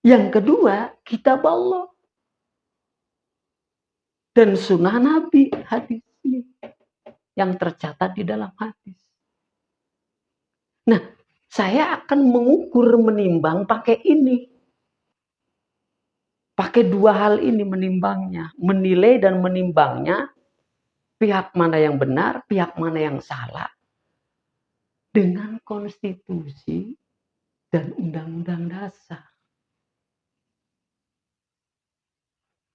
Yang kedua, kitab Allah dan sunnah Nabi, hadis ini yang tercatat di dalam hadis. Nah, saya akan mengukur, menimbang pakai ini. Pakai dua hal ini menimbangnya. Menilai dan menimbangnya, pihak mana yang benar, pihak mana yang salah. Dengan konstitusi dan undang-undang dasar.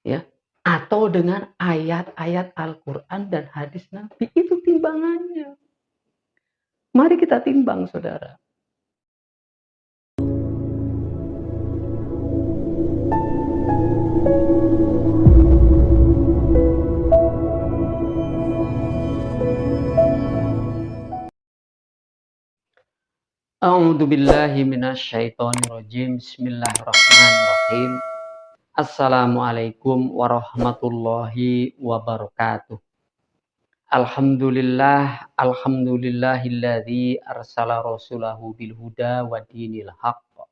Ya, atau dengan ayat-ayat Al-Quran dan hadis Nabi. Itu timbangannya. Mari kita timbang, saudara. A'udzu billahi minasyaitonir rajim. Bismillahirrahmanirrahim. Assalamualaikum warahmatullahi wabarakatuh. Alhamdulillahilladzi arsala rasulahu bil huda wa dinil haqq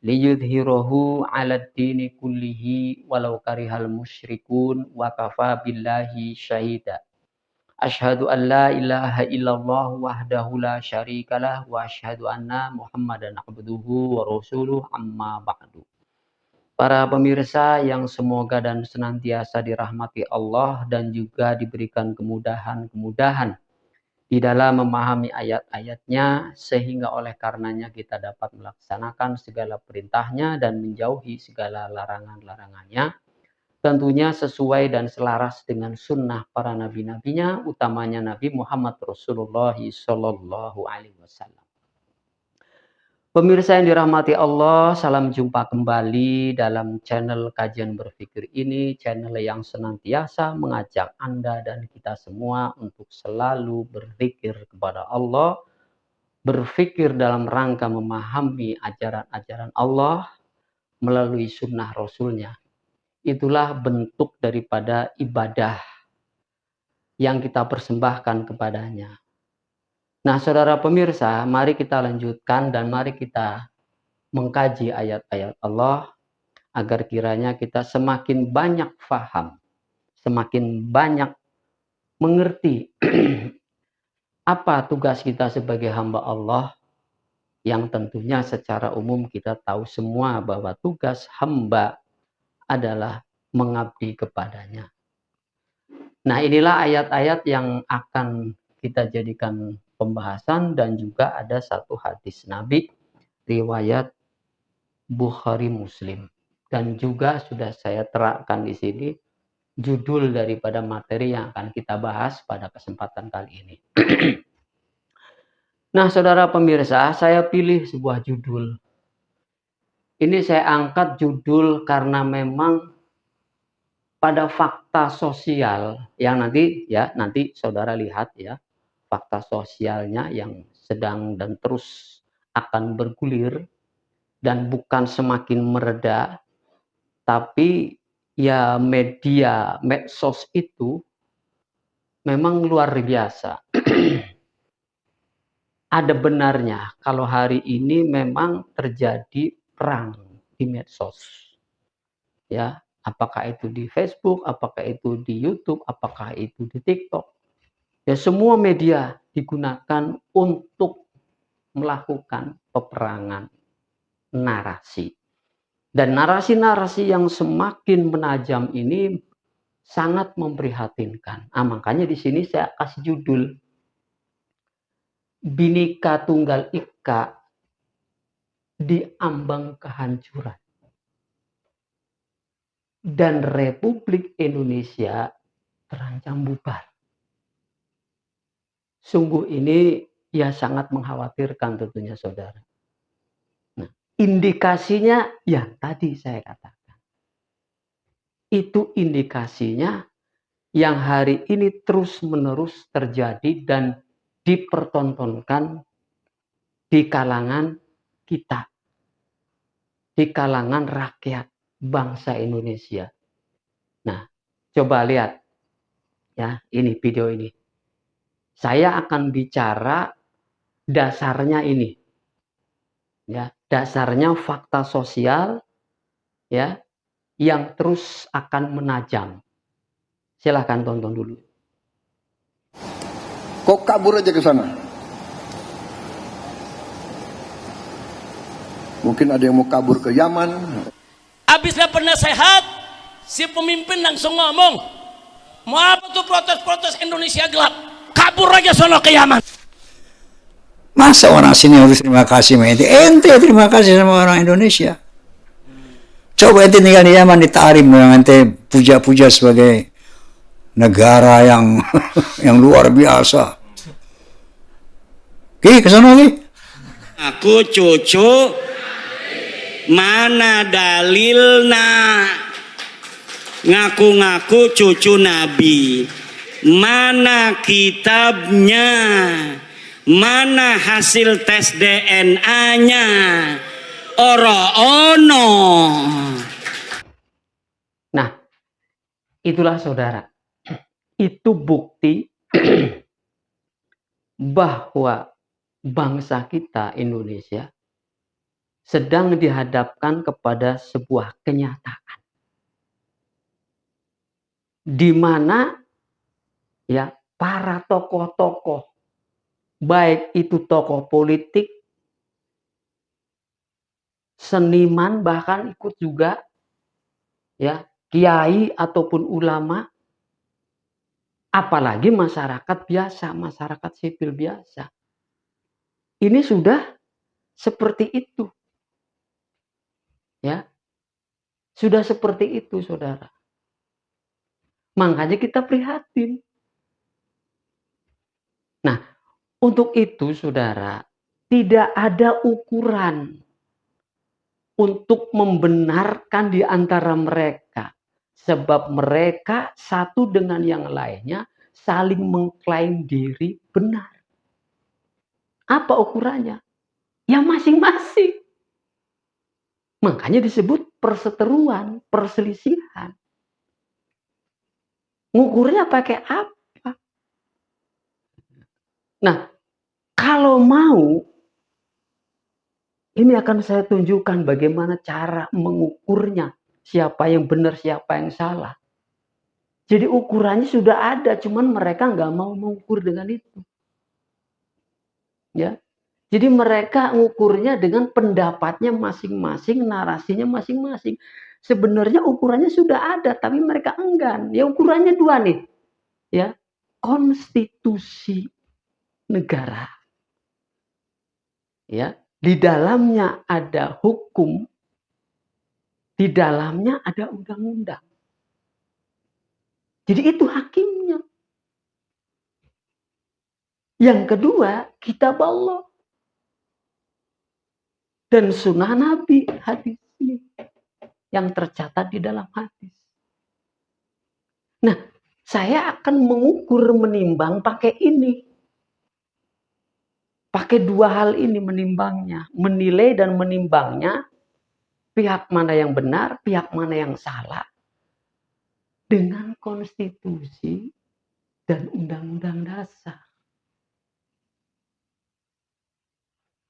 liyudhhirahu 'alad dini kullihi walau karihal musyrikun wa kafa billahi syahida. Asyhadu an la ilaha illallah wahdahu la syarikalah wa asyhadu anna Muhammadan abduhu wa rasuluh amma ba'du. Para pemirsa yang semoga dan senantiasa dirahmati Allah dan juga diberikan kemudahan-kemudahan di dalam memahami ayat-ayatnya sehingga oleh karenanya kita dapat melaksanakan segala perintahnya dan menjauhi segala larangan-larangannya. Tentunya sesuai dan selaras dengan sunnah para nabi-nabinya, utamanya Nabi Muhammad Rasulullah Sallallahu Alaihi Wasallam. Pemirsa yang dirahmati Allah, salam jumpa kembali dalam channel Kajian Berpikir ini, channel yang senantiasa mengajak Anda dan kita semua untuk selalu berzikir kepada Allah, berpikir dalam rangka memahami ajaran-ajaran Allah melalui sunnah Rasulnya. Itulah bentuk daripada ibadah yang kita persembahkan kepadanya. Nah, saudara pemirsa, mari kita lanjutkan dan mari kita mengkaji ayat-ayat Allah agar kiranya kita semakin banyak faham, semakin banyak mengerti apa tugas kita sebagai hamba Allah yang tentunya secara umum kita tahu semua bahwa tugas hamba adalah mengabdi kepadanya. Nah, inilah ayat-ayat yang akan kita jadikan pembahasan dan juga ada satu hadis Nabi riwayat Bukhari Muslim. Dan juga sudah saya terangkan di sini judul daripada materi yang akan kita bahas pada kesempatan kali ini. Nah, saudara pemirsa, saya pilih sebuah judul. Ini saya angkat judul karena memang pada fakta sosial yang nanti saudara lihat ya, fakta sosialnya yang sedang dan terus akan bergulir dan bukan semakin mereda, tapi ya media medsos itu memang luar biasa. Ada benarnya kalau hari ini memang terjadi perang di medsos. Ya, apakah itu di Facebook, apakah itu di YouTube, apakah itu di TikTok. Ya, semua media digunakan untuk melakukan peperangan narasi. Dan narasi-narasi yang semakin menajam ini sangat memprihatinkan. Makanya di sini saya kasih judul Bhinneka Tunggal Ika di ambang kehancuran. Dan Republik Indonesia terancam bubar. Sungguh ini ya sangat mengkhawatirkan tentunya saudara. Nah, indikasinya yang tadi saya katakan. Itu indikasinya yang hari ini terus-menerus terjadi dan dipertontonkan di kalangan kita. Di kalangan rakyat bangsa Indonesia. Nah, coba lihat ya, ini video ini. Saya akan bicara dasarnya ini. Ya, dasarnya fakta sosial ya, yang terus akan menajam. Silahkan tonton dulu. Kok kabur aja ke sana? Mungkin ada yang mau kabur ke Yaman. Habis dapat nasihat, si pemimpin langsung ngomong, mau apa tuh protes-protes Indonesia gelap? Kabur aja sono ke Yaman. Masa orang sini harus terima kasih sama ente? Ente terima kasih sama orang Indonesia. Coba ente tinggal di Yaman, ditarik yang ente puja-puja sebagai negara yang yang luar biasa. Ki, kesana Ki. Aku cucu, mana dalilna? Ngaku-ngaku cucu Nabi. Mana kitabnya? Mana hasil tes DNA-nya? Ora ono. Nah, itulah saudara. Itu bukti bahwa bangsa kita Indonesia sedang dihadapkan kepada sebuah kenyataan. Di mana ya para tokoh-tokoh, baik itu tokoh politik, seniman, bahkan ikut juga ya kiai ataupun ulama, apalagi masyarakat biasa, masyarakat sipil biasa. Ini sudah seperti itu. Ya. Sudah seperti itu, saudara. Makanya kita prihatin. Nah, untuk itu, saudara, tidak ada ukuran untuk membenarkan di antara mereka. Sebab mereka satu dengan yang lainnya saling mengklaim diri benar. Apa ukurannya? Ya masing-masing. Makanya disebut perseteruan, perselisihan. Ngukurnya pakai apa? Nah, kalau mau, ini akan saya tunjukkan bagaimana cara mengukurnya. Siapa yang benar, siapa yang salah. Jadi ukurannya sudah ada, cuman mereka nggak mau mengukur dengan itu. Ya, jadi mereka mengukurnya dengan pendapatnya masing-masing, narasinya masing-masing. Sebenarnya ukurannya sudah ada, tapi mereka enggan. Ya ukurannya dua nih. Ya, konstitusi negara. Ya, di dalamnya ada hukum, di dalamnya ada undang-undang. Jadi itu hakimnya. Yang kedua, kitab Allah dan sunnah Nabi, hadis ini yang tercatat di dalam hadis. Nah, saya akan mengukur, menimbang pakai ini. Pakai dua hal ini menimbangnya, menilai dan menimbangnya, pihak mana yang benar, pihak mana yang salah, dengan konstitusi dan undang-undang dasar.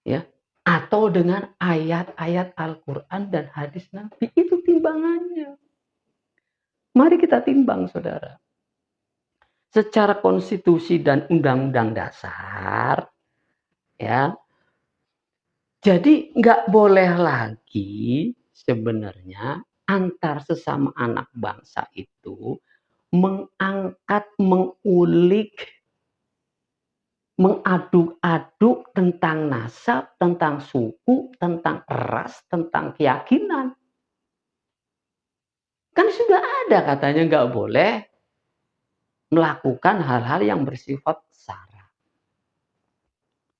Ya, atau dengan ayat-ayat Al-Quran dan hadis Nabi. Itu timbangannya. Mari kita timbang, saudara. Secara konstitusi dan undang-undang dasar, ya, jadi nggak boleh lagi sebenarnya antar sesama anak bangsa itu mengangkat, mengulik, mengaduk-aduk tentang nasab, tentang suku, tentang ras, tentang keyakinan. Kan sudah ada katanya nggak boleh melakukan hal-hal yang bersifat sara.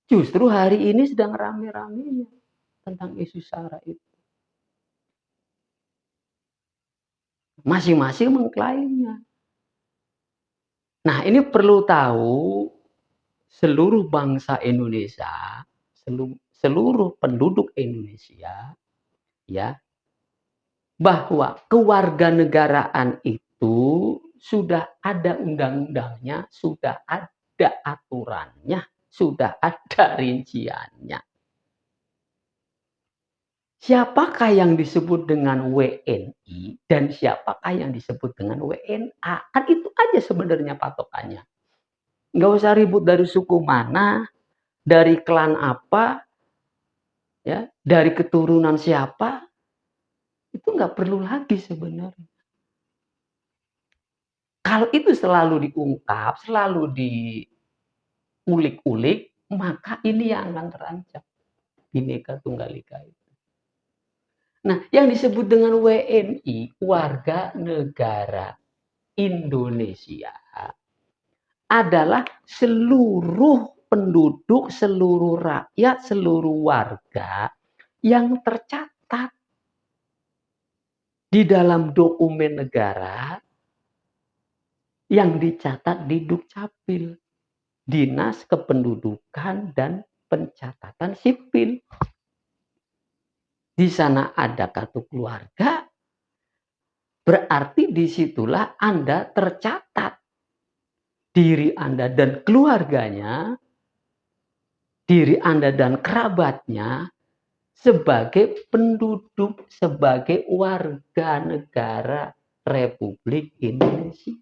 Justru hari ini sedang rame-ramenya tentang isu sara itu. Masing-masing mengklaimnya. Nah, ini perlu tahu seluruh bangsa Indonesia, seluruh penduduk Indonesia, ya, bahwa kewarganegaraan itu sudah ada undang-undangnya, sudah ada aturannya, sudah ada rinciannya. Siapakah yang disebut dengan WNI dan siapakah yang disebut dengan WNA? Kan itu aja sebenarnya patokannya. Nggak usah ribut dari suku mana, dari klan apa, ya, dari keturunan siapa, itu nggak perlu lagi sebenarnya. Kalau itu selalu diungkap, selalu diulik-ulik, maka ini yang akan terancam. Bhinneka Tunggal Ika itu. Nah, yang disebut dengan WNI, warga negara Indonesia, adalah seluruh penduduk, seluruh rakyat, seluruh warga yang tercatat di dalam dokumen negara yang dicatat di Dukcapil, Dinas Kependudukan dan Pencatatan Sipil. Di sana ada kartu keluarga, berarti disitulah Anda tercatat. Diri Anda dan keluarganya, diri Anda dan kerabatnya sebagai penduduk, sebagai warga negara Republik Indonesia.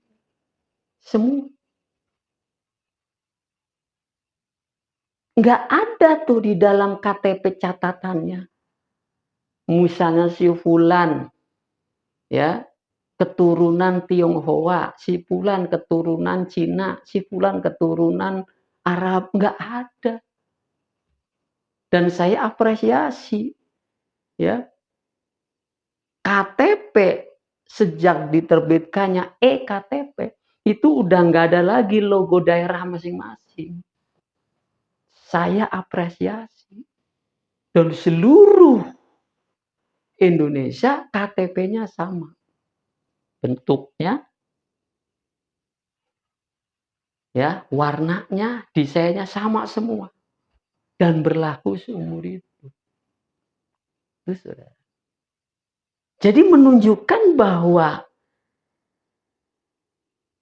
Semua. Nggak ada tuh di dalam KTP catatannya. Misalnya si Fulan, ya, keturunan Tionghoa, si Fulan keturunan Cina, si Fulan keturunan Arab, nggak ada. Dan saya apresiasi, ya, KTP sejak diterbitkannya eKTP itu udah nggak ada lagi logo daerah masing-masing. Saya apresiasi. Dan seluruh Indonesia KTP-nya sama. Bentuknya, ya, warnanya, desainnya sama semua. Dan berlaku seumur itu. Itu saudara. Jadi menunjukkan bahwa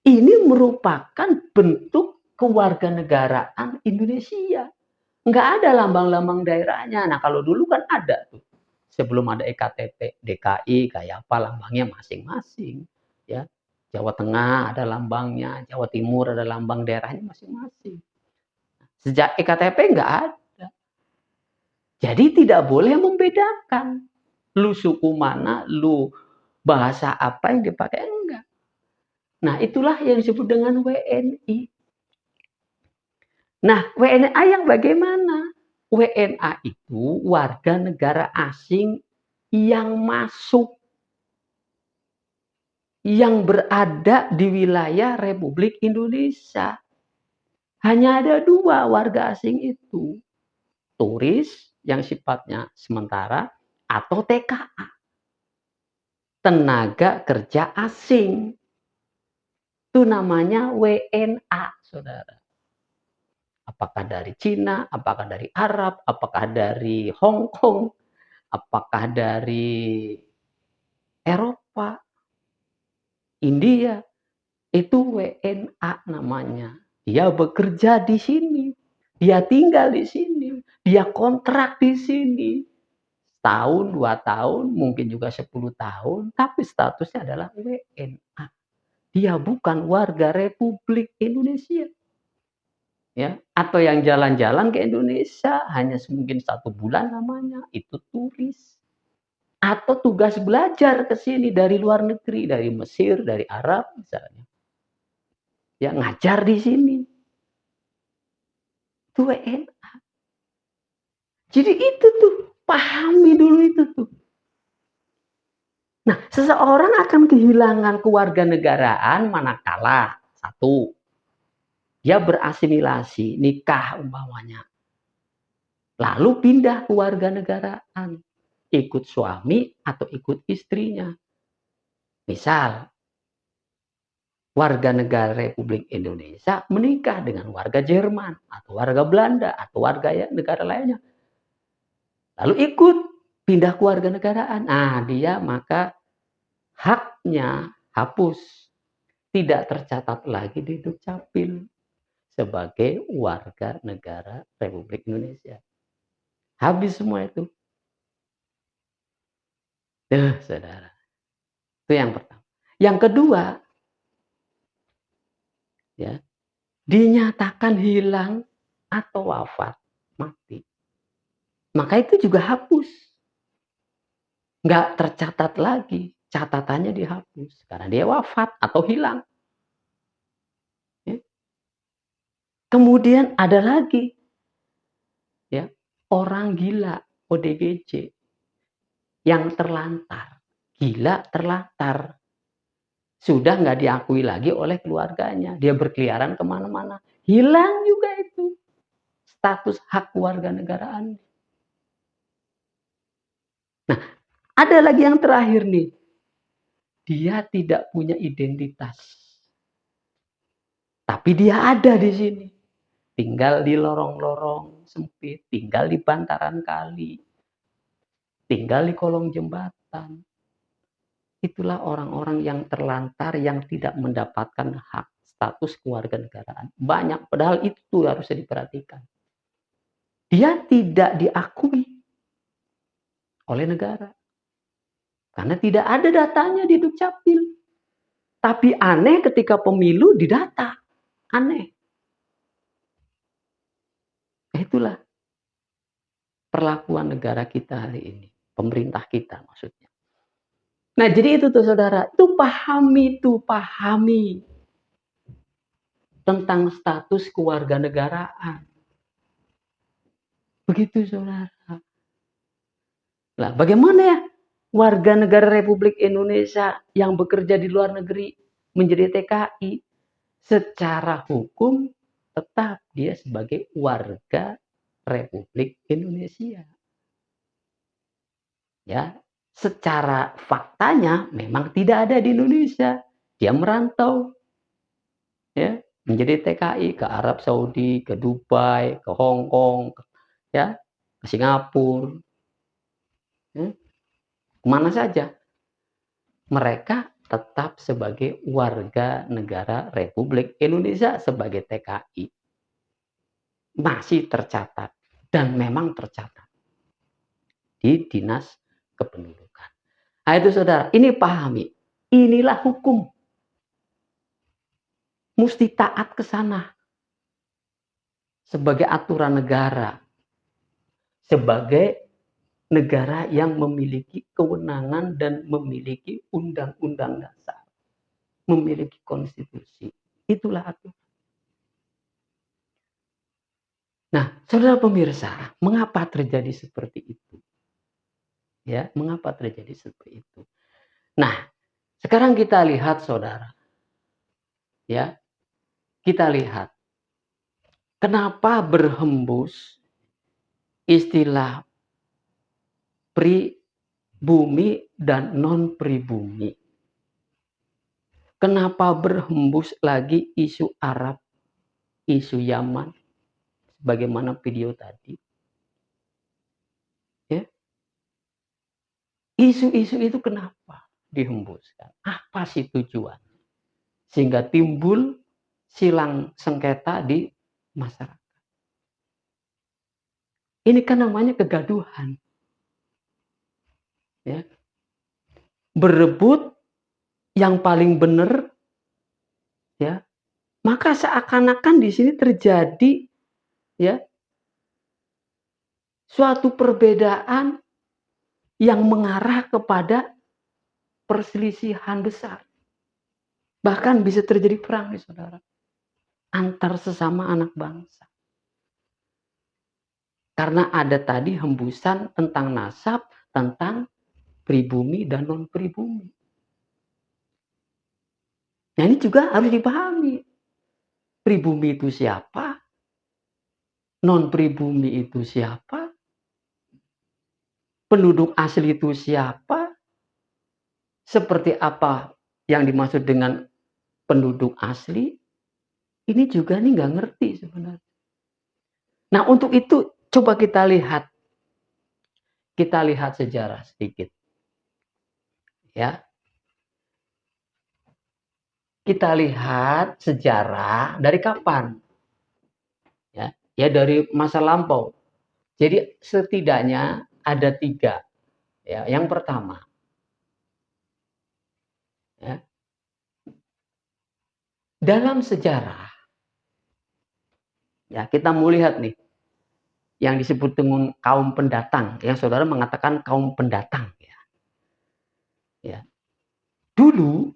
ini merupakan bentuk kewarganegaraan Indonesia. Nggak ada lambang-lambang daerahnya. Nah, kalau dulu kan ada tuh. Sebelum ada eKTP DKI, kayak apa lambangnya masing-masing. Ya, Jawa Tengah ada lambangnya, Jawa Timur ada lambang daerahnya masing-masing. Sejak eKTP nggak ada. Jadi tidak boleh membedakan. Lu suku mana, lu bahasa apa yang dipakai, enggak. Nah, itulah yang disebut dengan WNI. Nah, WNA yang bagaimana? WNA itu warga negara asing yang masuk, yang berada di wilayah Republik Indonesia. Hanya ada 2 warga asing itu. Turis yang sifatnya sementara atau TKA. Tenaga kerja asing. Itu namanya WNA, saudara. Apakah dari Cina, apakah dari Arab, apakah dari Hong Kong, apakah dari Eropa, India, itu WNA namanya. Dia bekerja di sini, dia tinggal di sini, dia kontrak di sini. Tahun, 2 tahun, mungkin juga 10 tahun, tapi statusnya adalah WNA. Dia bukan warga Republik Indonesia. Ya, atau yang jalan-jalan ke Indonesia hanya mungkin 1 bulan namanya, itu turis. Atau tugas belajar ke sini dari luar negeri, dari Mesir, dari Arab misalnya. Ya, ngajar di sini. Itu WNA. Jadi itu tuh, pahami dulu itu tuh. Nah, seseorang akan kehilangan kewarganegaraan manakala 1, dia berasimilasi, nikah umpamanya. Lalu pindah kewarganegaraan. Ikut suami atau ikut istrinya. Misal, warga negara Republik Indonesia menikah dengan warga Jerman atau warga Belanda atau warga negara lainnya. Lalu ikut pindah kewarganegaraan. Nah, dia maka haknya hapus. Tidak tercatat lagi di Dukcapil sebagai warga negara Republik Indonesia. Habis semua itu. Saudara. Itu yang pertama. Yang kedua, ya, dinyatakan hilang atau wafat, mati. Maka itu juga hapus. Nggak tercatat lagi. Catatannya dihapus. Karena dia wafat atau hilang. Ya. Kemudian ada lagi, ya, orang gila, ODGJ, yang terlantar. Gila terlantar. Sudah nggak diakui lagi oleh keluarganya. Dia berkeliaran kemana-mana. Hilang juga itu status hak warga negaraan. Nah, ada lagi yang terakhir nih. Dia tidak punya identitas. Tapi dia ada di sini. Tinggal di lorong-lorong sempit, tinggal di bantaran kali, tinggal di kolong jembatan. Itulah orang-orang yang terlantar, yang tidak mendapatkan hak status kewarganegaraan. Banyak, padahal itu harus diperhatikan. Dia tidak diakui oleh negara. Karena tidak ada datanya di Dukcapil. Tapi aneh ketika pemilu didata. Aneh. Itulah perlakuan negara kita hari ini. Pemerintah kita maksudnya. Nah, jadi itu tuh saudara. Itu pahami. Tentang status kewarganegaraan. Begitu saudara. Lah, bagaimana ya warga negara Republik Indonesia yang bekerja di luar negeri menjadi TKI? Secara hukum tetap dia sebagai warga Republik Indonesia. Ya, secara faktanya memang tidak ada di Indonesia. Dia merantau. Ya, menjadi TKI ke Arab Saudi, ke Dubai, ke Hong Kong, ya, ke Singapura. Ya, kemana saja. Mereka tetap sebagai warga negara Republik Indonesia sebagai TKI. Masih tercatat dan memang tercatat di Dinas Kependudukan. Nah itu saudara, ini pahami. Inilah hukum. Mesti taat ke sana. Sebagai aturan negara. Sebagai negara yang memiliki kewenangan dan memiliki undang-undang dasar. Memiliki konstitusi. Itulah aturan. Nah, saudara pemirsa, mengapa terjadi seperti itu? Ya, mengapa terjadi seperti itu? Nah, sekarang kita lihat saudara. Ya. Kita lihat kenapa berhembus istilah pribumi dan non pribumi. Kenapa berhembus lagi isu Arab, isu Yaman, bagaimana video tadi. Ya. Isu-isu itu kenapa dihembuskan? Apa sih tujuan? Sehingga timbul silang sengketa di masyarakat. Ini kan namanya kegaduhan. Ya. Berebut yang paling benar, ya. Maka seakan-akan di sini terjadi, ya, suatu perbedaan yang mengarah kepada perselisihan besar. Bahkan bisa terjadi perang nih saudara. Antar sesama anak bangsa. Karena ada tadi hembusan tentang nasab, tentang pribumi dan non pribumi. Nah ini juga harus dipahami. Pribumi itu siapa? Non pribumi itu siapa? Penduduk asli itu siapa? Seperti apa yang dimaksud dengan penduduk asli? Ini juga nih nggak ngerti sebenarnya. Nah untuk itu coba kita lihat. Kita lihat sejarah sedikit. Ya. Kita lihat sejarah dari kapan? Ya dari masa lampau. Jadi setidaknya ada 3. Ya, yang pertama, Ya. Dalam sejarah, ya kita mau lihat nih, yang disebut dengan kaum pendatang, yang saudara mengatakan kaum pendatang. Ya. Dulu,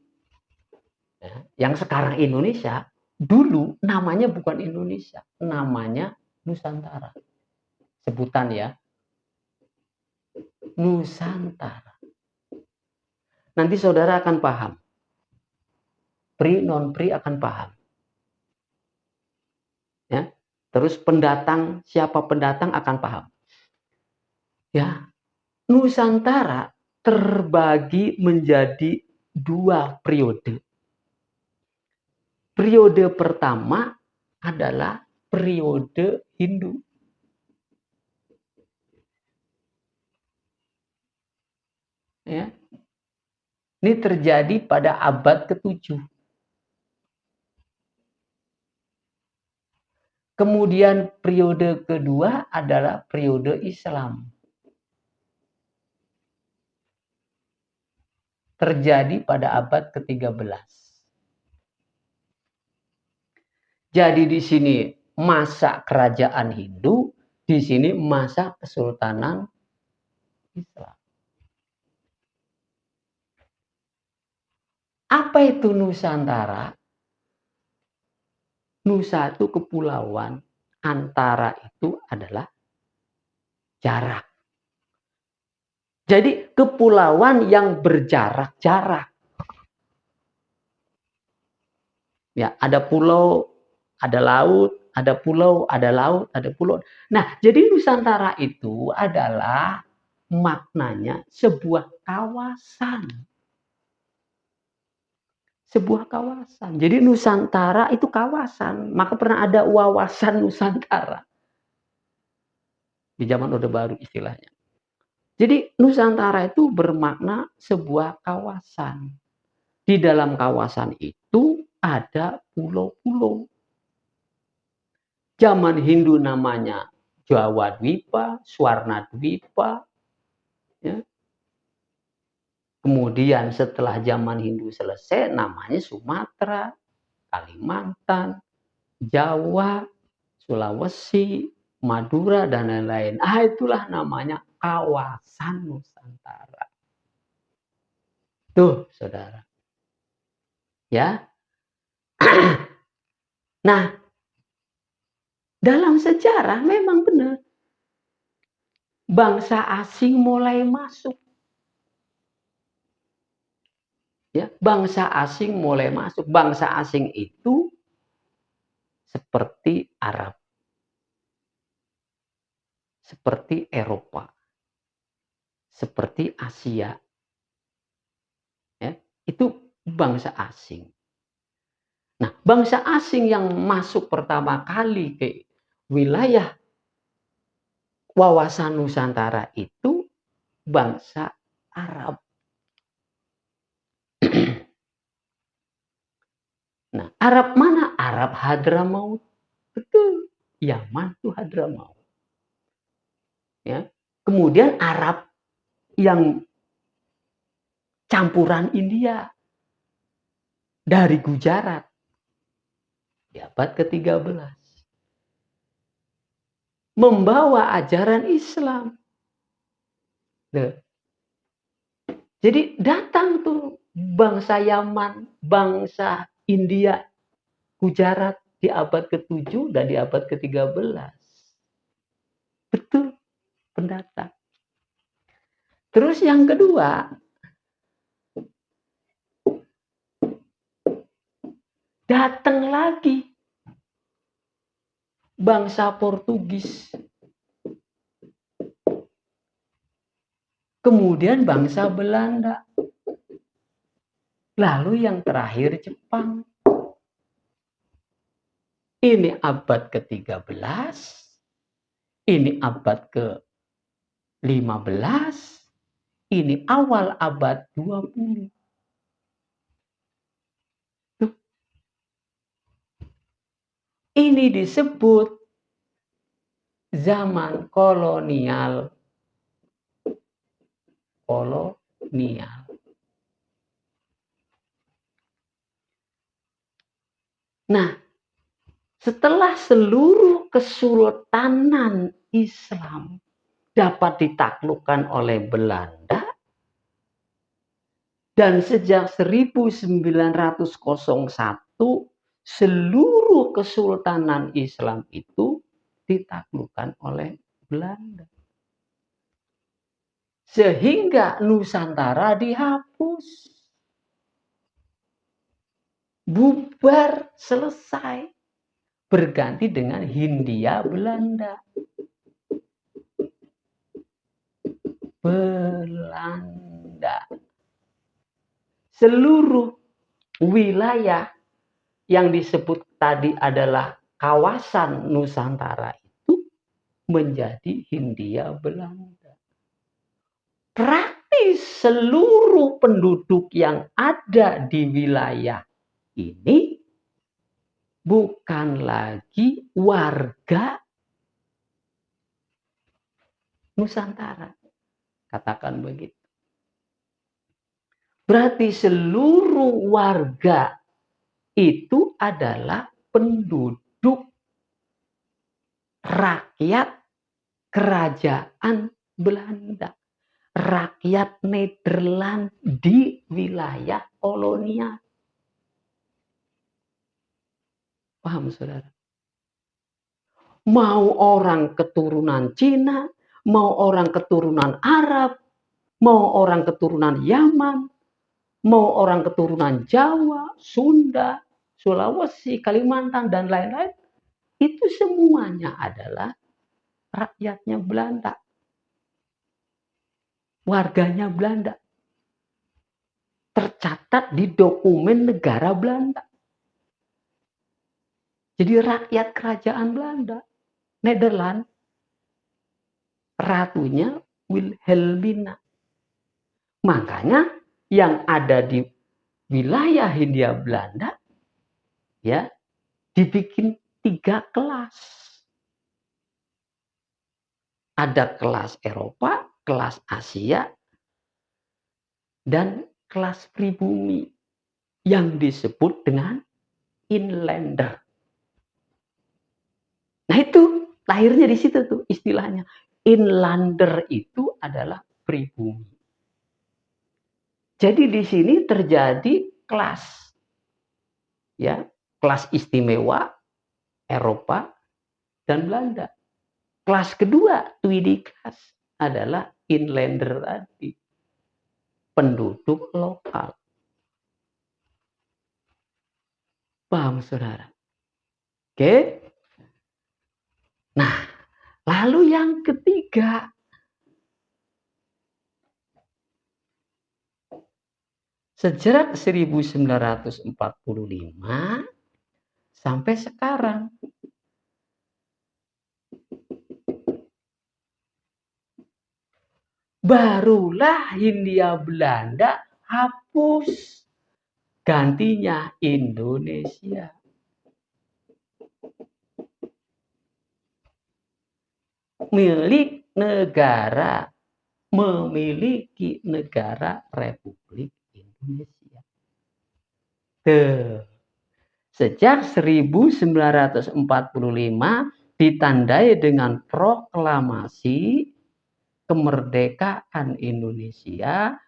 ya, yang sekarang Indonesia, dulu namanya bukan Indonesia, namanya Nusantara. Sebutan ya, Nusantara. Nanti saudara akan paham. Pri, non-pri akan paham. Ya. Terus pendatang, siapa pendatang akan paham. Ya, Nusantara terbagi menjadi 2 periode. Periode pertama adalah periode Hindu. Ya. Ini terjadi pada abad ke-7. Kemudian periode kedua adalah periode Islam. Terjadi pada abad ke-13. Jadi di sini masa kerajaan Hindu, di sini masa kesultanan Islam. Apa itu Nusantara? Nusa itu kepulauan, antara itu adalah jarak. Jadi kepulauan yang berjarak-jarak. Ya, ada pulau, ada laut, ada pulau, ada laut, ada pulau. Nah, jadi Nusantara itu adalah maknanya sebuah kawasan. Sebuah kawasan. Jadi Nusantara itu kawasan. Maka pernah ada wawasan Nusantara. Di zaman Orde Baru istilahnya. Jadi Nusantara itu bermakna sebuah kawasan. Di dalam kawasan itu ada pulau-pulau. Zaman Hindu namanya Jawa Dwipa, Swarna Dwipa. Ya. Kemudian setelah zaman Hindu selesai namanya Sumatera, Kalimantan, Jawa, Sulawesi, Madura, dan lain-lain. Itulah namanya kawasan Nusantara. Tuh, saudara. Ya. Nah, dalam sejarah memang benar. Bangsa asing mulai masuk. Ya, bangsa asing mulai masuk. Bangsa asing itu seperti Arab, seperti Eropa, seperti Asia. Ya, itu bangsa asing. Nah, bangsa asing yang masuk pertama kali ke wilayah wawasan Nusantara itu bangsa Arab. Nah, Arab mana? Arab Hadramaut. Betul. Yaman itu Hadramaut. Ya. Kemudian Arab yang campuran India dari Gujarat di abad ke-13 membawa ajaran Islam. Nah, jadi datang tuh bangsa Yaman, bangsa India, Gujarat di abad ke-7 dan di abad ke-13. Betul, pendatang. Terus yang kedua, datang lagi bangsa Portugis. Kemudian bangsa Belanda. Lalu yang terakhir Jepang. Ini abad ke-13. Ini abad ke-15. Ini awal abad 20. Ini disebut zaman kolonial. Kolonial. Nah, setelah seluruh kesultanan Islam dapat ditaklukkan oleh Belanda, dan sejak 1901 seluruh kesultanan Islam itu ditaklukkan oleh Belanda. Sehingga Nusantara dihapus. Bubar, selesai. Berganti dengan Hindia Belanda. Seluruh wilayah yang disebut tadi adalah kawasan Nusantara itu menjadi Hindia Belanda. Praktis seluruh penduduk yang ada di wilayah ini bukan lagi warga Nusantara. Katakan begitu. Berarti seluruh warga itu adalah penduduk rakyat kerajaan Belanda. Rakyat Nederland di wilayah kolonial. Paham, saudara? Mau orang keturunan Cina, mau orang keturunan Arab, mau orang keturunan Yaman, mau orang keturunan Jawa, Sunda, Sulawesi, Kalimantan, dan lain-lain, itu semuanya adalah rakyatnya Belanda. Warganya Belanda. Tercatat di dokumen negara Belanda. Jadi rakyat kerajaan Belanda, Nederland, ratunya Wilhelmina. Makanya yang ada di wilayah Hindia Belanda ya dibikin 3 kelas. Ada kelas Eropa, kelas Asia, dan kelas pribumi yang disebut dengan inlander. Nah itu lahirnya di situ tuh istilahnya. Inlander itu adalah pribumi. Jadi di sini terjadi kelas, ya, kelas istimewa Eropa dan Belanda. Kelas kedua, tweede class, adalah inlander tadi, penduduk lokal. Paham, saudara? Oke. Nah, lalu yang ketiga, sejak 1945 sampai sekarang, barulah Hindia Belanda hapus, gantinya Indonesia. Memiliki negara Republik Indonesia. Sejak 1945 ditandai dengan proklamasi kemerdekaan Indonesia.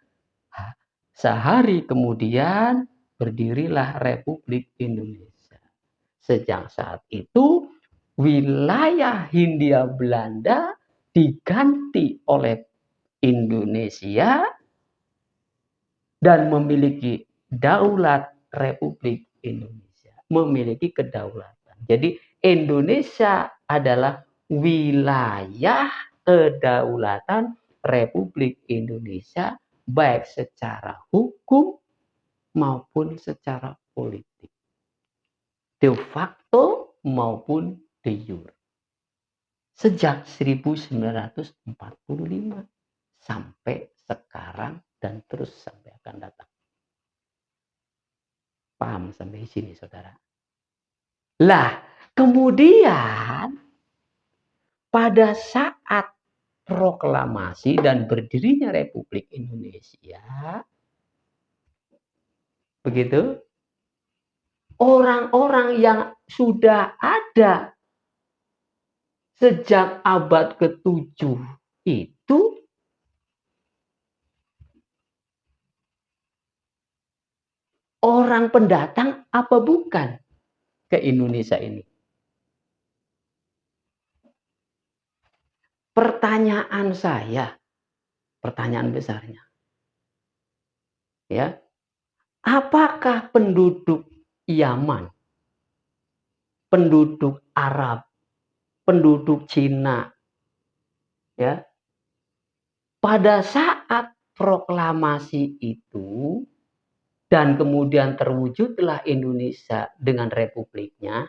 Sehari kemudian berdirilah Republik Indonesia. Sejak saat itu wilayah Hindia Belanda diganti oleh Indonesia dan memiliki daulat Republik Indonesia. Memiliki kedaulatan. Jadi Indonesia adalah wilayah kedaulatan Republik Indonesia baik secara hukum maupun secara politik. De facto maupun de jure. Sejak 1945 sampai sekarang dan terus sampai akan datang. Paham sampai sini, saudara? Lah, kemudian pada saat proklamasi dan berdirinya Republik Indonesia, begitu, orang-orang yang sudah ada sejak abad ke-7 itu orang pendatang apa bukan ke Indonesia ini? Pertanyaan saya, pertanyaan besarnya, ya, apakah penduduk Yaman, penduduk Arab, penduduk Cina, ya, pada saat proklamasi itu dan kemudian terwujudlah Indonesia dengan republiknya,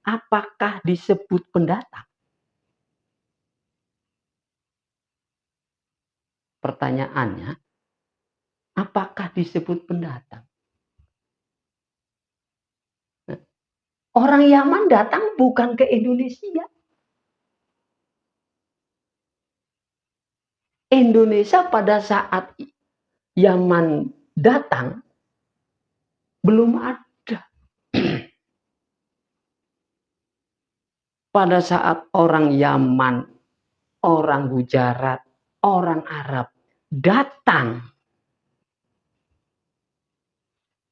apakah disebut pendatang? Pertanyaannya, apakah disebut pendatang? Orang Yaman datang bukan ke Indonesia. Indonesia pada saat Yaman datang belum ada. Pada saat orang Yaman, orang Gujarat, orang Arab datang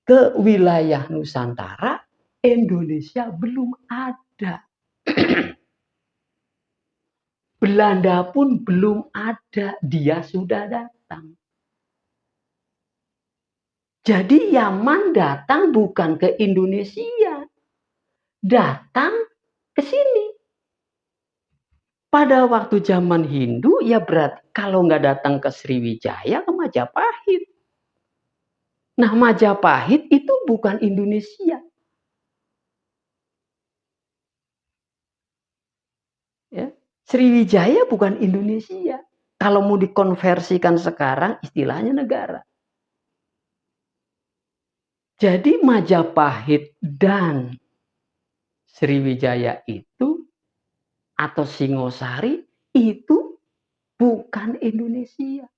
ke wilayah Nusantara, Indonesia belum ada. Belanda pun belum ada, dia sudah datang. Jadi Yaman datang bukan ke Indonesia, datang ke sini. Pada waktu zaman Hindu, ya berarti kalau nggak datang ke Sriwijaya, ke Majapahit. Nah, Majapahit itu bukan Indonesia. Ya. Sriwijaya bukan Indonesia. Kalau mau dikonversikan sekarang, istilahnya negara. Jadi Majapahit dan Sriwijaya itu atau Singosari itu bukan Indonesia.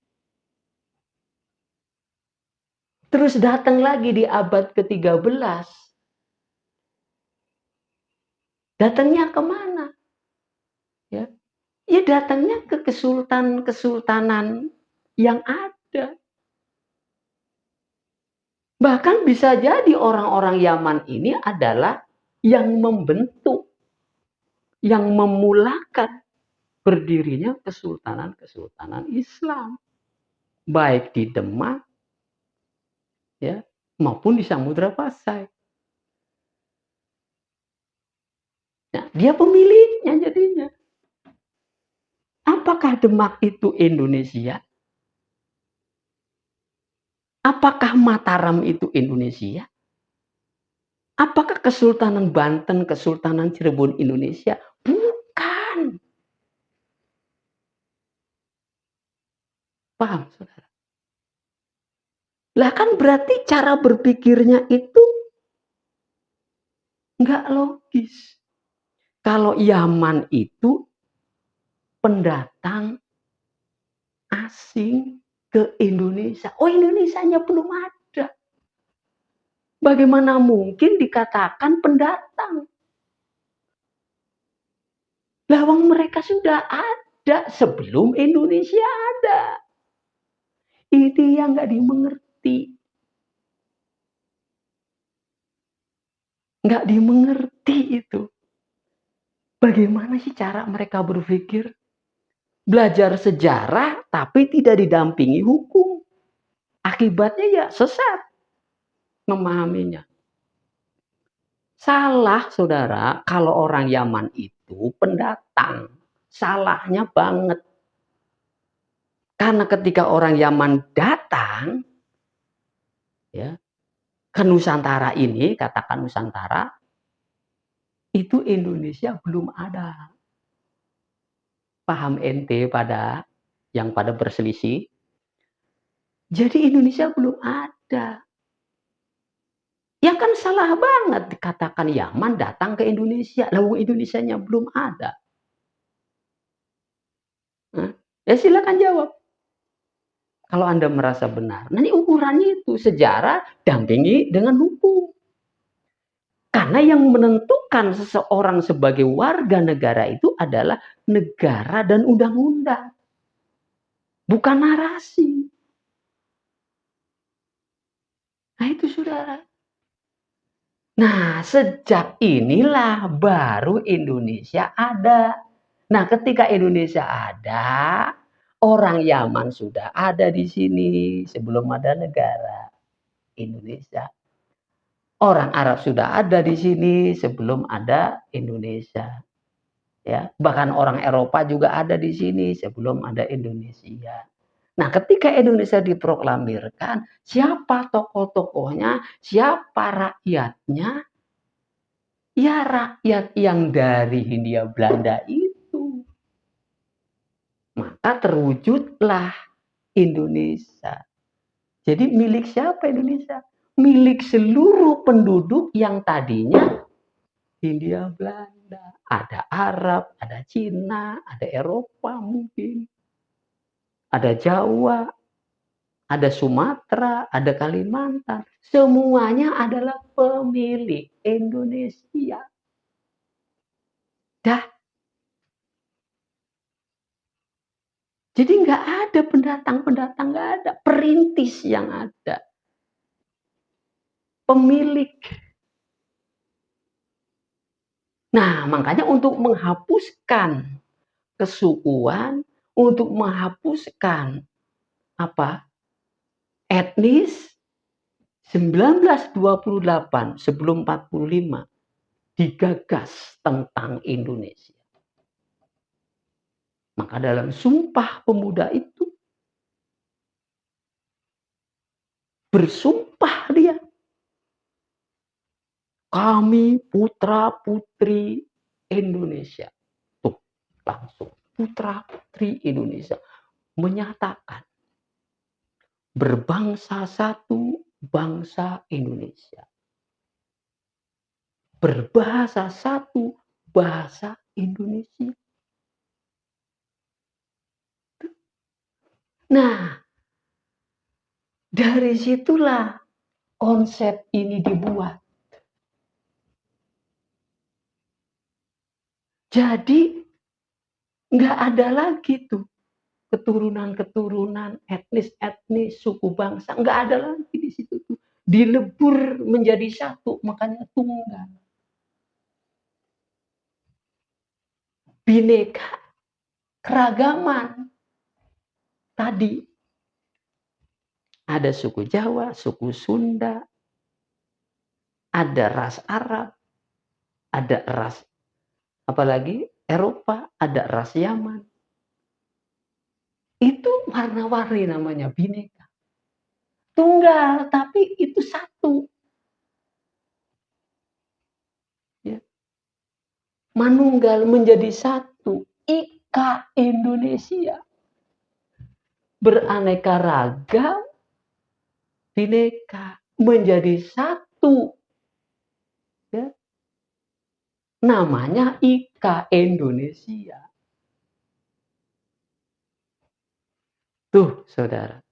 Terus datang lagi di abad ke-13. Datangnya kemana? Ya, ya datangnya ke kesultanan yang ada. Bahkan bisa jadi orang-orang Yaman ini adalah yang membentuk, yang memulakan berdirinya kesultanan-kesultanan Islam. Baik di Demak, ya, maupun di Samudra Pasai. Nah, dia pemiliknya jadinya. Apakah Demak itu Indonesia? Apakah Mataram itu Indonesia? Apakah Kesultanan Banten, Kesultanan Cirebon Indonesia? Bukan. Paham, saudara? Lah kan berarti cara berpikirnya itu nggak logis. Kalau Yaman itu pendatang asing ke Indonesia. Oh, Indonesianya belum ada. Bagaimana mungkin dikatakan pendatang? Lawang mereka sudah ada sebelum Indonesia ada. Itu yang nggak dimengerti. Nggak dimengerti itu. Bagaimana sih cara mereka berpikir? Belajar sejarah tapi tidak didampingi hukum. Akibatnya ya sesat memahaminya. Salah, saudara, kalau orang Yaman itu pendatang. Salahnya banget. Karena ketika orang Yaman datang ya, ke Nusantara ini, katakan Nusantara, itu Indonesia belum ada. Paham ente pada yang pada berselisih? Jadi Indonesia belum ada. Ya kan salah banget dikatakan Yaman datang ke Indonesia. Lalu Indonesianya belum ada. Nah, ya silakan jawab. Kalau Anda merasa benar. Nah, ini ukurannya itu sejarah dampingi dengan hukum. Karena yang menentukan seseorang sebagai warga negara itu adalah negara dan undang-undang. Bukan narasi. Nah itu saudara. Nah sejak inilah baru Indonesia ada. Nah ketika Indonesia ada, orang Yaman sudah ada di sini sebelum ada negara Indonesia. Orang Arab sudah ada di sini sebelum ada Indonesia. Ya, bahkan orang Eropa juga ada di sini sebelum ada Indonesia. Nah, ketika Indonesia diproklamirkan, siapa tokoh-tokohnya, siapa rakyatnya? Ya rakyat yang dari Hindia Belanda itu. Maka terwujudlah Indonesia. Jadi milik siapa Indonesia? Milik seluruh penduduk yang tadinya Hindia Belanda. Ada Arab, ada Cina, ada Eropa mungkin. Ada Jawa, ada Sumatera, ada Kalimantan. Semuanya adalah pemilik Indonesia. Dah. Jadi nggak ada pendatang-pendatang, nggak ada. Perintis yang ada. Pemilik. Nah, makanya untuk menghapuskan kesukuan, untuk menghapuskan etnis 1928 sebelum 45 digagas tentang Indonesia. Maka dalam Sumpah Pemuda itu bersumpah dia, kami putra-putri Indonesia. Tuh, langsung putra-putri Indonesia menyatakan berbangsa satu, bangsa Indonesia. Berbahasa satu, bahasa Indonesia. Nah, dari situlah konsep ini dibuat. Jadi nggak ada lagi tuh keturunan-keturunan, etnis-etnis, suku bangsa, nggak ada lagi di situ tuh. Dilebur menjadi satu, makanya tunggal. Bineka, keragaman. Tadi ada suku Jawa, suku Sunda, ada ras Arab, ada ras apalagi Eropa, ada ras Yaman. Itu warna-warni namanya bineka. Tunggal, tapi itu satu. Ya. Manunggal menjadi satu. Ika Indonesia. Beraneka ragam, bineka menjadi satu. Ya. Namanya Ika Indonesia. Tuh, saudara.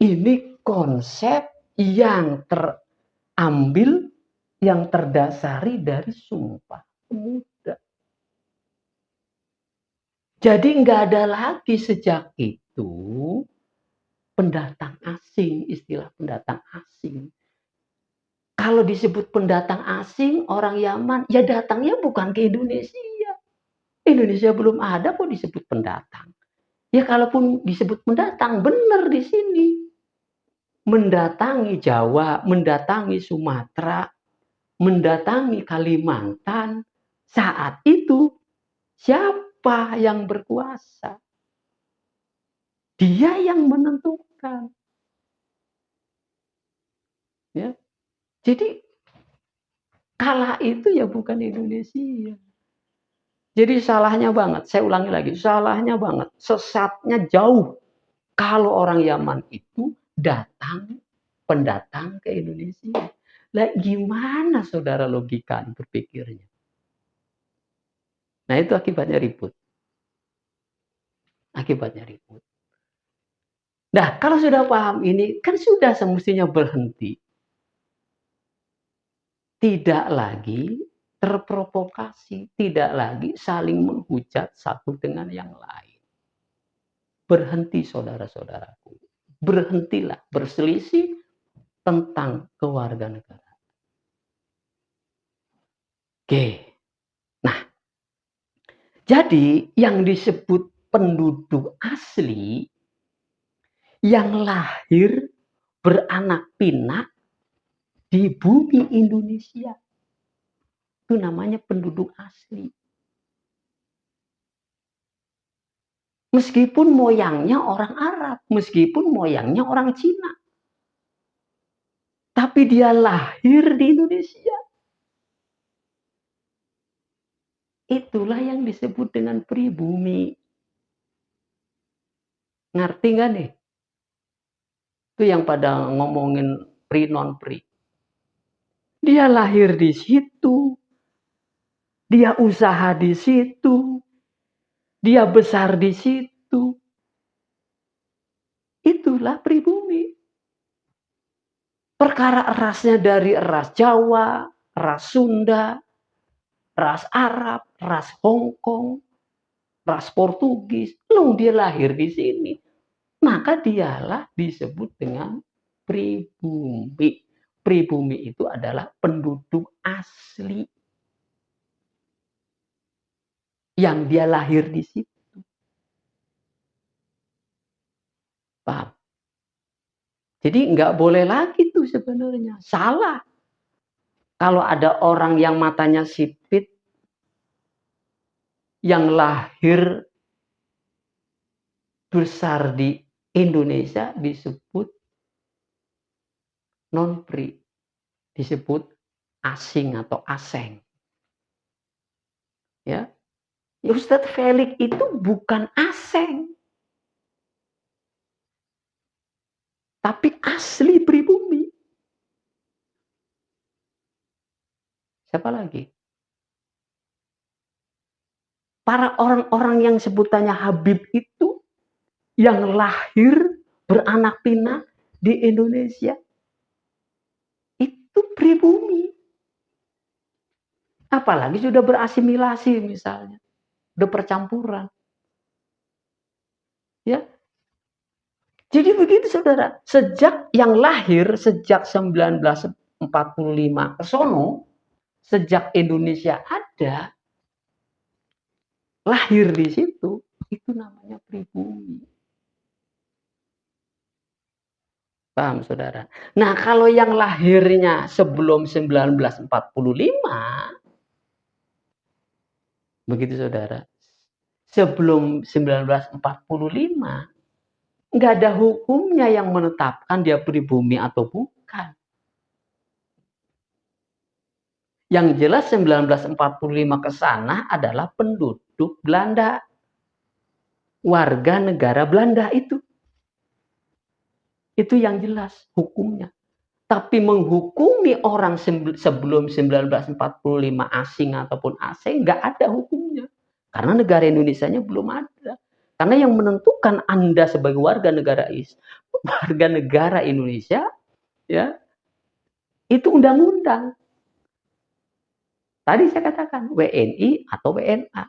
Ini konsep yang terambil, yang terdasari dari Sumpah Pemuda. Jadi nggak ada lagi sejak itu pendatang asing, istilah pendatang asing. Kalau disebut pendatang asing, orang Yaman, ya datangnya bukan ke Indonesia. Indonesia belum ada kok disebut pendatang. Ya kalaupun disebut pendatang, benar di sini. Mendatangi Jawa, mendatangi Sumatera, mendatangi Kalimantan. Saat itu, siapa yang berkuasa? Dia yang menentukan. Ya. Jadi, kala itu ya bukan Indonesia. Jadi salahnya banget, saya ulangi lagi, salahnya banget, sesatnya jauh. Kalau orang Yaman itu datang, pendatang ke Indonesia. Lah gimana saudara logika berpikirnya? Nah itu akibatnya ribut. Akibatnya ribut. Nah kalau sudah paham ini, kan sudah semestinya berhenti. tidak lagi terprovokasi, tidak lagi saling menghujat satu dengan yang lain. Berhenti saudara-saudaraku. Berhentilah berselisih tentang kewarganegaraan. Oke. Nah, jadi yang disebut penduduk asli yang lahir beranak pinak di bumi Indonesia. Itu namanya penduduk asli. Meskipun moyangnya orang Arab, meskipun moyangnya orang Cina. Tapi dia lahir di Indonesia. Itulah yang disebut dengan pribumi. Ngerti nggak nih? Itu yang pada ngomongin pri non pri. Dia lahir di situ. Dia usaha di situ. Dia besar di situ. Itulah pribumi. Perkara rasnya dari ras Jawa, ras Sunda, ras Arab, ras Hongkong, ras Portugis. Loh, dia lahir di sini. Maka dialah disebut dengan pribumi. Pribumi itu adalah penduduk asli. Yang dia lahir di situ. Paham? Jadi nggak boleh lagi tuh sebenarnya. Salah. Kalau ada orang yang matanya sipit, yang lahir besar di Indonesia disebut non-pri. Disebut asing atau aseng. Ya. Ustadz Felix itu bukan aseng. Tapi asli pribumi. Siapa lagi? Para orang-orang yang sebutannya Habib itu yang lahir beranak pinak di Indonesia itu pribumi. Apalagi sudah berasimilasi misalnya. Udah percampuran. Ya. Jadi begitu saudara. Sejak yang lahir sejak 1945 ke sono, sejak Indonesia ada, lahir di situ, itu namanya pribumi. Paham saudara? Nah kalau yang lahirnya sebelum 1945, begitu saudara, sebelum 1945, nggak ada hukumnya yang menetapkan dia pribumi atau bukan. Yang jelas 1945 ke sana adalah penduduk Belanda. Warga negara Belanda itu. Itu yang jelas hukumnya. Tapi menghukumi orang sebelum 1945 asing ataupun asing nggak ada hukumnya. Karena negara Indonesianya belum ada. Karena yang menentukan Anda sebagai warga negara Indonesia ya itu undang-undang. Tadi saya katakan WNI atau WNA.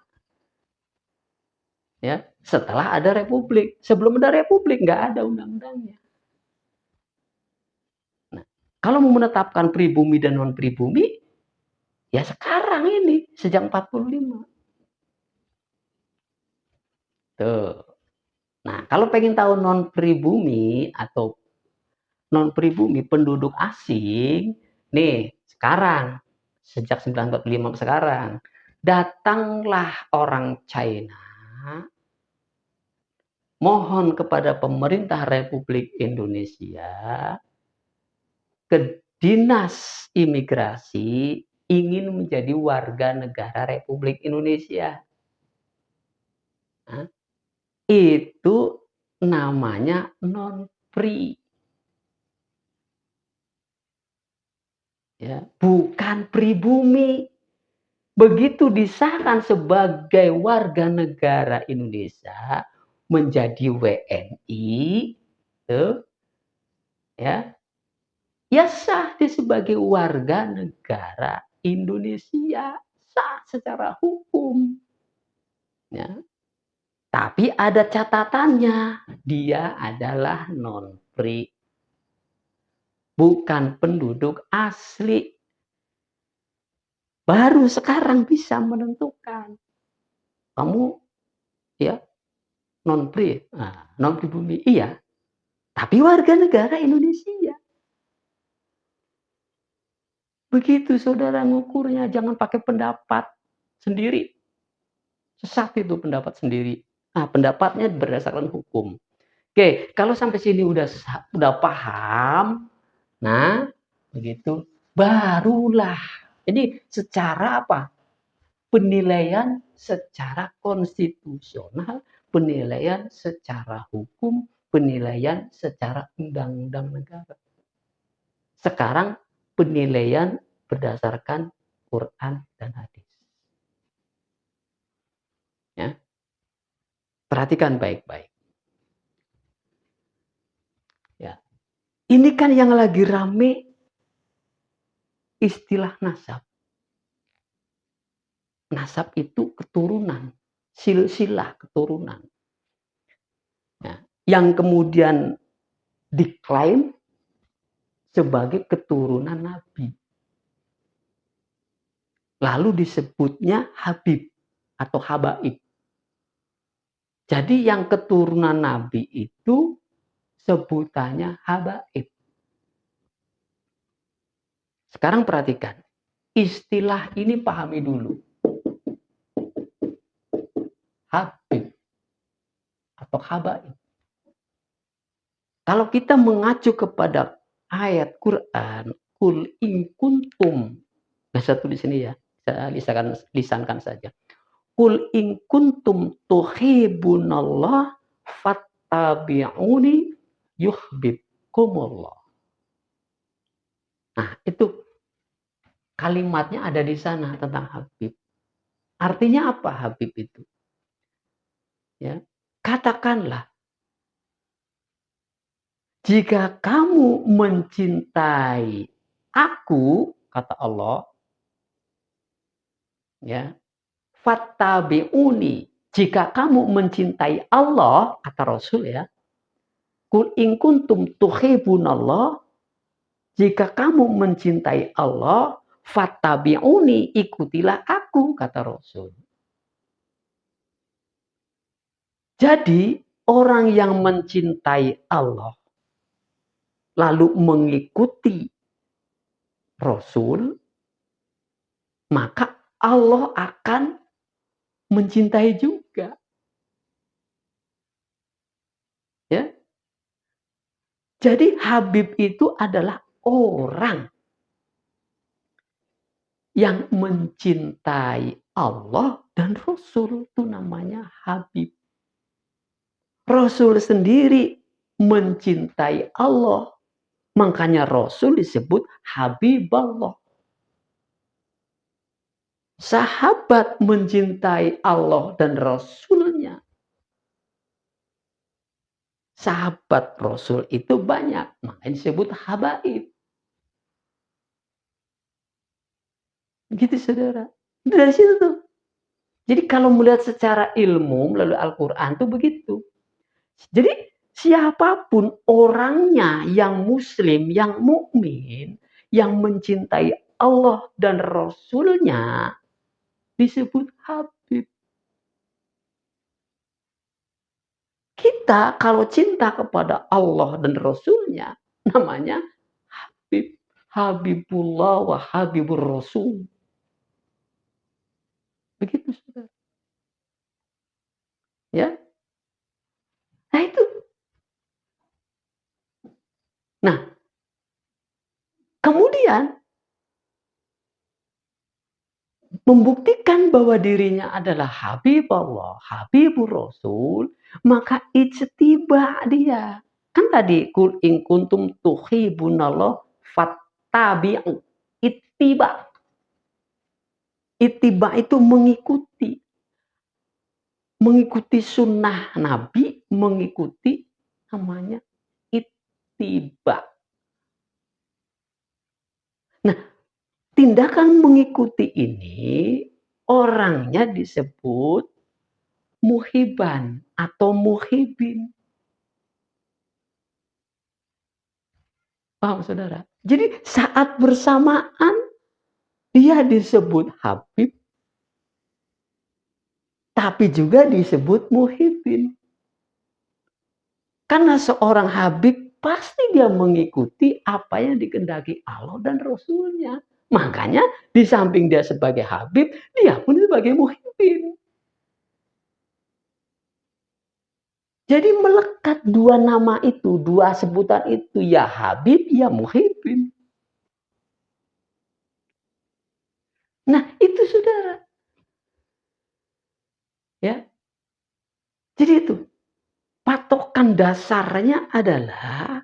Ya, setelah ada republik. Sebelum ada republik nggak ada undang-undangnya. Nah, kalau mau menetapkan pribumi dan non pribumi, ya sekarang ini sejak 45. Tuh. Nah, kalau pengen tahu non pribumi atau non pribumi penduduk asing, nih sekarang sejak 1945 sekarang datanglah orang China mohon kepada pemerintah Republik Indonesia ke Dinas Imigrasi ingin menjadi warga negara Republik Indonesia. Nah, itu namanya non-pri. Ya, bukan pribumi. Begitu disahkan sebagai warga negara Indonesia menjadi WNI, tuh, ya, ya sah dia sebagai warga negara Indonesia, sah secara hukum. Ya. Tapi ada catatannya, dia adalah non-free, bukan penduduk asli. Baru sekarang bisa menentukan. Kamu ya non-free, non-pribumi, iya. Tapi warga negara Indonesia. Begitu saudara ngukurnya, jangan pakai pendapat sendiri. Sesat itu pendapat sendiri. Nah, pendapatnya berdasarkan hukum. Oke, kalau sampai sini udah paham, nah begitu barulah. Jadi secara apa? Penilaian secara konstitusional, penilaian secara hukum, penilaian secara undang-undang negara. Sekarang penilaian berdasarkan Quran dan hadis. Ya. Perhatikan baik-baik. Ya. Ini kan yang lagi rame istilah nasab. Nasab itu keturunan, silsilah keturunan. Ya. Yang kemudian diklaim sebagai keturunan Nabi. Lalu disebutnya Habib atau Habaib. Jadi yang keturunan Nabi itu sebutannya Habaib. Sekarang perhatikan, istilah ini pahami dulu. Habib atau Habaib. Kalau kita mengacu kepada ayat Quran, Qul in kuntum, bahasa tulis ini ya, saya lisankan saja. Qul in kuntum tuhibbunallah fattabi'uni yuhibbukumullah. Nah, itu kalimatnya ada di sana tentang Habib. Artinya apa Habib itu? Ya, katakanlah, jika kamu mencintai aku, kata Allah, ya, fattabi'uni, jika kamu mencintai Allah, kata Rasul ya, qul in kuntum tuhibbunallah, jika kamu mencintai Allah, fattabi'uni, ikutilah aku, kata Rasul. Jadi orang yang mencintai Allah lalu mengikuti Rasul, maka Allah akan mencintai juga. Ya. Jadi Habib itu adalah orang yang mencintai Allah dan Rasul, itu namanya Habib. Rasul sendiri mencintai Allah, makanya Rasul disebut Habiballah. Sahabat mencintai Allah dan Rasulnya. Sahabat Rasul itu banyak, makanya disebut Habaib. Gitu saudara. Dari situ tuh. Jadi kalau melihat secara ilmu melalui Al-Quran tuh begitu. Jadi siapapun orangnya yang muslim, yang mukmin, yang mencintai Allah dan Rasulnya disebut Habib. Kita kalau cinta kepada Allah dan Rasulnya namanya Habib. Habibullah wa Habibur Rasul. Begitu saudara. Ya. Nah itu. Nah, kemudian membuktikan bahwa dirinya adalah Habibullah, Habibur Rasul, maka ijtiba dia. Kan tadi qul in kuntum tuhibbunallah fattabi'u. Ittiba. Ittiba itu mengikuti. Mengikuti sunnah Nabi, mengikuti namanya ittiba. tindakan mengikuti ini orangnya disebut muhiban atau muhibin. Paham saudara? Jadi saat bersamaan dia disebut Habib, tapi juga disebut muhibin. Karena seorang Habib pasti dia mengikuti apa yang dikehendaki Allah dan Rasulnya. Makanya di samping dia sebagai Habib, dia pun sebagai muhibin. Jadi melekat dua nama itu, dua sebutan itu, ya Habib, ya muhibin. Nah itu saudara. Ya. Jadi itu. Patokan dasarnya adalah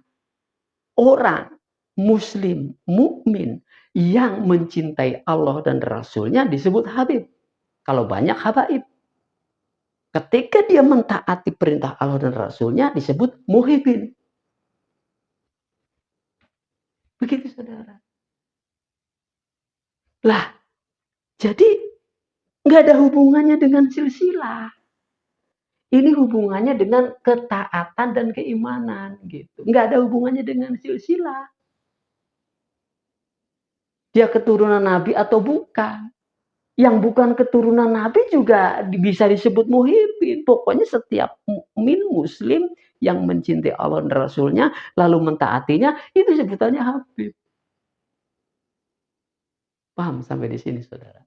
orang Muslim, mukmin yang mencintai Allah dan Rasulnya disebut Habib. Kalau banyak habaib. Ketika dia mentaati perintah Allah dan Rasulnya disebut muhibin. Begitu saudara. Lah, jadi nggak ada hubungannya dengan silsilah. Ini hubungannya dengan ketaatan dan keimanan gitu. Nggak ada hubungannya dengan silsilah. Dia keturunan Nabi atau bukan. Yang bukan keturunan Nabi juga bisa disebut muhibin. Pokoknya setiap mukmin Muslim yang mencintai Allah dan Rasulnya lalu mentaatinya itu sebutannya Habib. Paham sampai di sini saudara?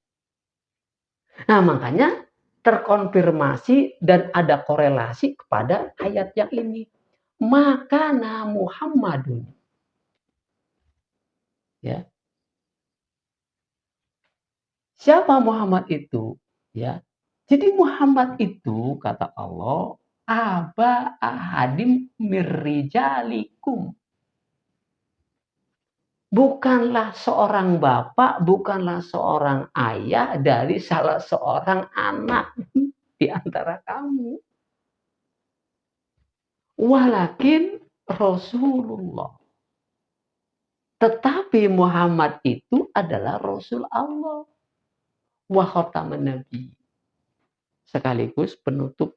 Nah makanya terkonfirmasi dan ada korelasi kepada ayat yang ini. Makana Muhammadun. Ya. Siapa Muhammad itu? Ya. Jadi Muhammad itu kata Allah, aba ahadim mirrijalikum. Bukanlah seorang bapak, bukanlah seorang ayah dari salah seorang anak di antara kamu. Walakin Rasulullah. Tetapi Muhammad itu adalah Rasul Allah. Wa khataman nabi. Sekaligus penutup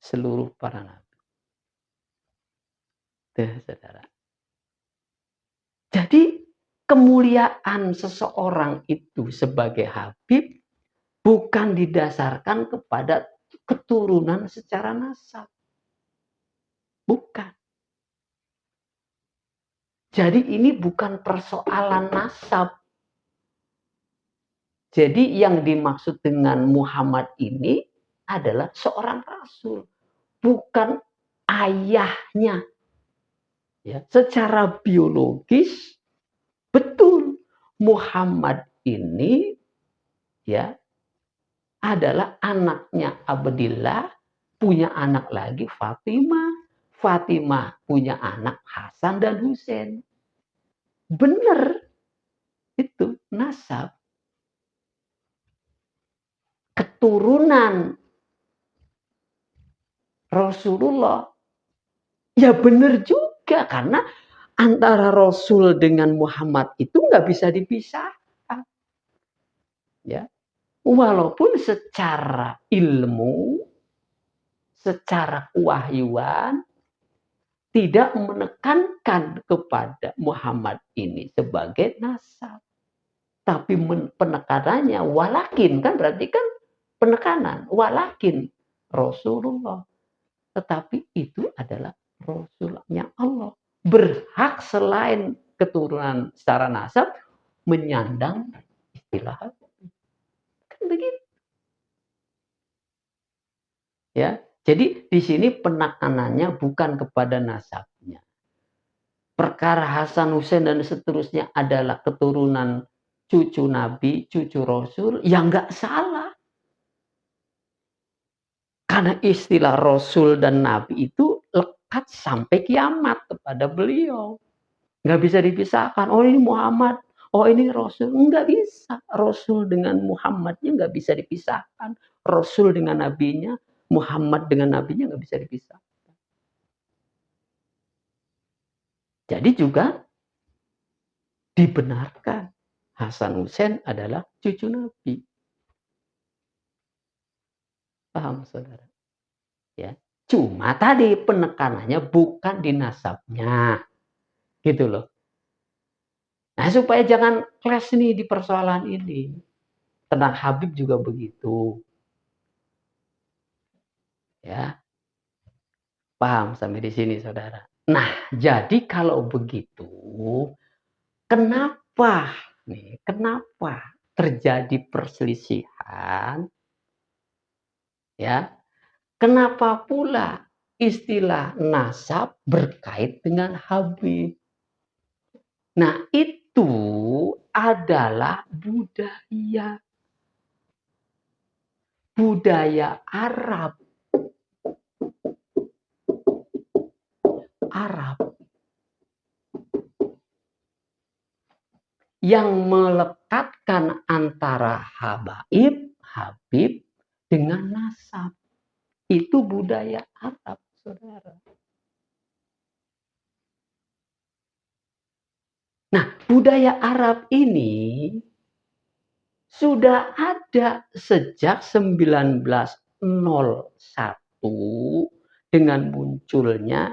seluruh para nabi. Tuh, saudara. Jadi kemuliaan seseorang itu sebagai Habib bukan didasarkan kepada keturunan secara nasab. Bukan. Jadi ini bukan persoalan nasab. Jadi yang dimaksud dengan Muhammad ini adalah seorang rasul, bukan ayahnya. Ya, secara biologis betul Muhammad ini ya adalah anaknya Abdillah, punya anak lagi Fatimah. Fatimah punya anak Hasan dan Husain. Benar itu nasab. Keturunan Rasulullah. Ya benar juga karena antara Rasul dengan Muhammad itu nggak bisa dipisahkan. Ya. Walaupun secara ilmu, secara kewahyuan tidak menekankan kepada Muhammad ini sebagai nasab. Tapi penekanannya walakin kan berarti kan penekanan walakin Rasulullah. Tetapi itu adalah Rasulnya Allah. Berhak selain keturunan secara nasab menyandang istilah kan begitu. Ya, jadi di sini penekanannya bukan kepada nasabnya. Perkara Hasan Husain dan seterusnya adalah keturunan cucu Nabi, cucu Rasul, ya nggak salah. Karena istilah Rasul dan Nabi itu lekat sampai kiamat kepada beliau. Nggak bisa dipisahkan. Oh ini Muhammad, oh ini Rasul. Nggak bisa. Rasul dengan Muhammadnya nggak bisa dipisahkan. Rasul dengan Nabinya, Muhammad dengan Nabinya nggak bisa dipisahkan. Jadi juga dibenarkan Hasan Hussein adalah cucu Nabi. Paham, saudara? Ya. Cuma tadi penekanannya bukan di nasabnya. Gitu loh. Nah, supaya jangan clash nih di persoalan ini. Tentang Habib juga begitu. Ya. Paham sampai di sini, saudara? Nah, jadi kalau begitu, kenapa terjadi perselisihan? Ya, kenapa pula istilah nasab berkait dengan Habib? Nah, itu adalah budaya Arab. Yang melekatkan antara Habib dengan nasab. Itu budaya Arab, saudara. Nah, budaya Arab ini sudah ada sejak 1901 dengan munculnya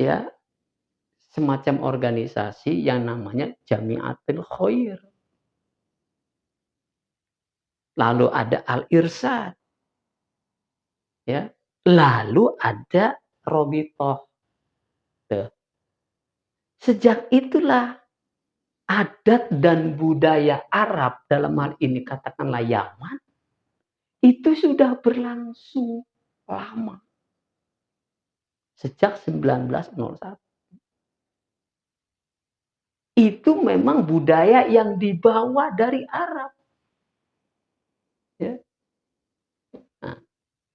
ya semacam organisasi yang namanya Jami'atul Khair. Lalu ada Al-Irsyad. Ya. Lalu ada Robitoh. Sejak itulah adat dan budaya Arab, dalam hal ini katakanlah Yaman, itu sudah berlangsung lama. Sejak 1901. Itu memang budaya yang dibawa dari Arab. Ya. Nah,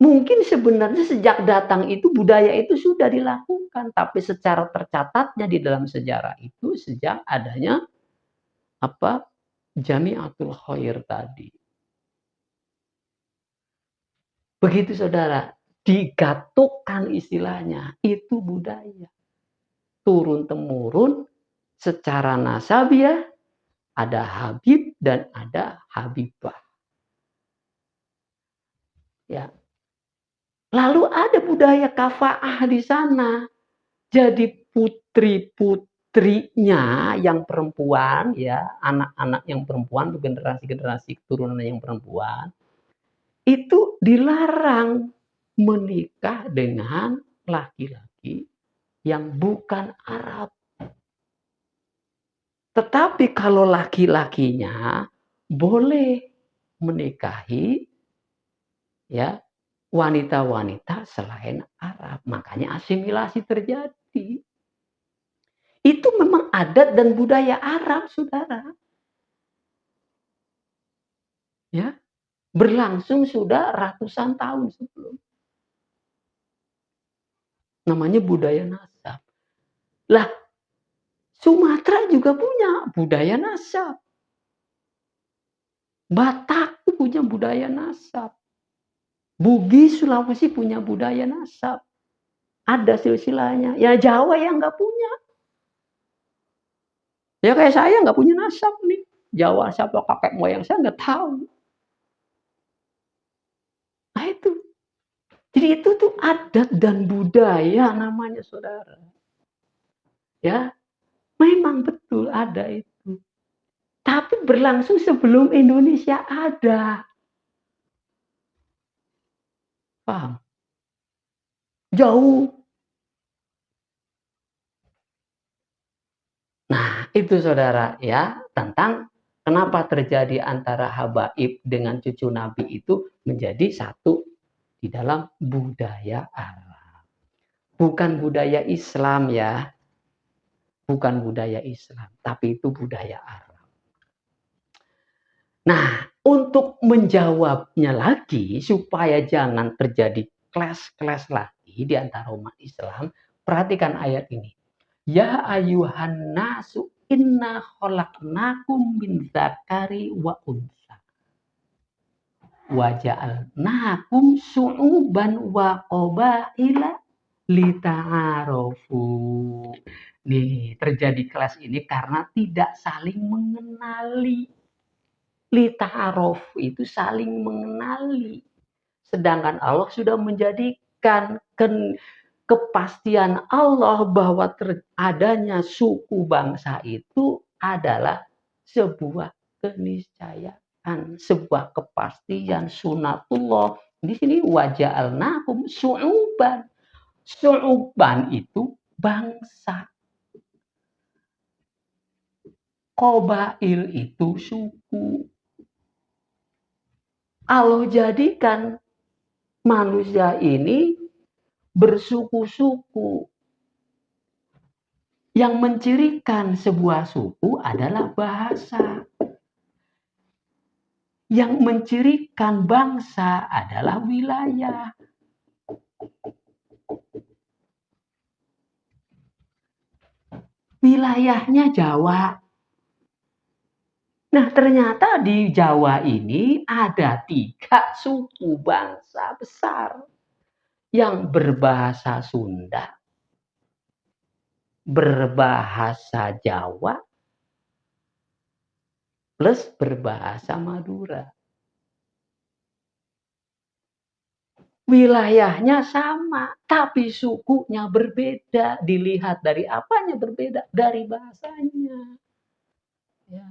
mungkin sebenarnya sejak datang itu budaya itu sudah dilakukan, tapi secara tercatatnya di dalam sejarah itu sejak adanya Jami'atul Khair tadi. Begitu, saudara, digatukan istilahnya, itu budaya. Turun-temurun secara nasabiah ada Habib dan ada Habibah. Ya. Lalu ada budaya kafaah di sana. Jadi putri-putrinya yang perempuan, ya, anak-anak yang perempuan, generasi-generasi keturunan yang perempuan, itu dilarang menikah dengan laki-laki yang bukan Arab. Tetapi kalau laki-lakinya boleh menikahi ya wanita-wanita selain Arab. Makanya asimilasi terjadi. Itu memang adat dan budaya Arab, saudara. Ya, berlangsung sudah ratusan tahun sebelum. Namanya budaya nasab. Lah, Sumatera juga punya budaya nasab. Batak punya budaya nasab. Bugis Sulawesi punya budaya nasab. Ada silsilahnya. Ya Jawa yang nggak punya. Ya kayak saya nggak punya nasab nih. Jawa siapa kakek moyang saya nggak tahu. Nah itu. Jadi itu tuh adat dan budaya namanya, saudara. Ya, memang betul ada itu. Tapi berlangsung sebelum Indonesia ada. Paham? Jauh. Nah, itu saudara ya, tentang kenapa terjadi antara habaib dengan cucu Nabi itu menjadi satu di dalam budaya Arab. Bukan budaya Islam ya. Bukan budaya Islam, tapi itu budaya Arab. Nah, untuk menjawabnya lagi supaya jangan terjadi clash lagi di antara umat Islam, perhatikan ayat ini. Ya ayuhan nasu inna khalaqnakum min dzakari wa unsa wa ja'alnakum syu'uban wa qabaila lita'arafu. Nih, terjadi kelas ini karena tidak saling mengenali. Lita'arof itu saling mengenali. Sedangkan Allah sudah menjadikan kepastian Allah bahwa adanya suku bangsa itu adalah sebuah keniscayaan, sebuah kepastian sunatullah. Di sini waja'alnakum syu'uban. Syu'uban itu bangsa. Qabail itu suku. Allah jadikan manusia ini bersuku-suku. Yang mencirikan sebuah suku adalah bahasa. Yang mencirikan bangsa adalah wilayah. Wilayahnya Jawa. Nah, ternyata di Jawa ini ada 3 suku bangsa besar yang berbahasa Sunda, berbahasa Jawa, plus berbahasa Madura. Wilayahnya sama, tapi sukunya berbeda. Dilihat dari apanya berbeda? Dari bahasanya. Ya.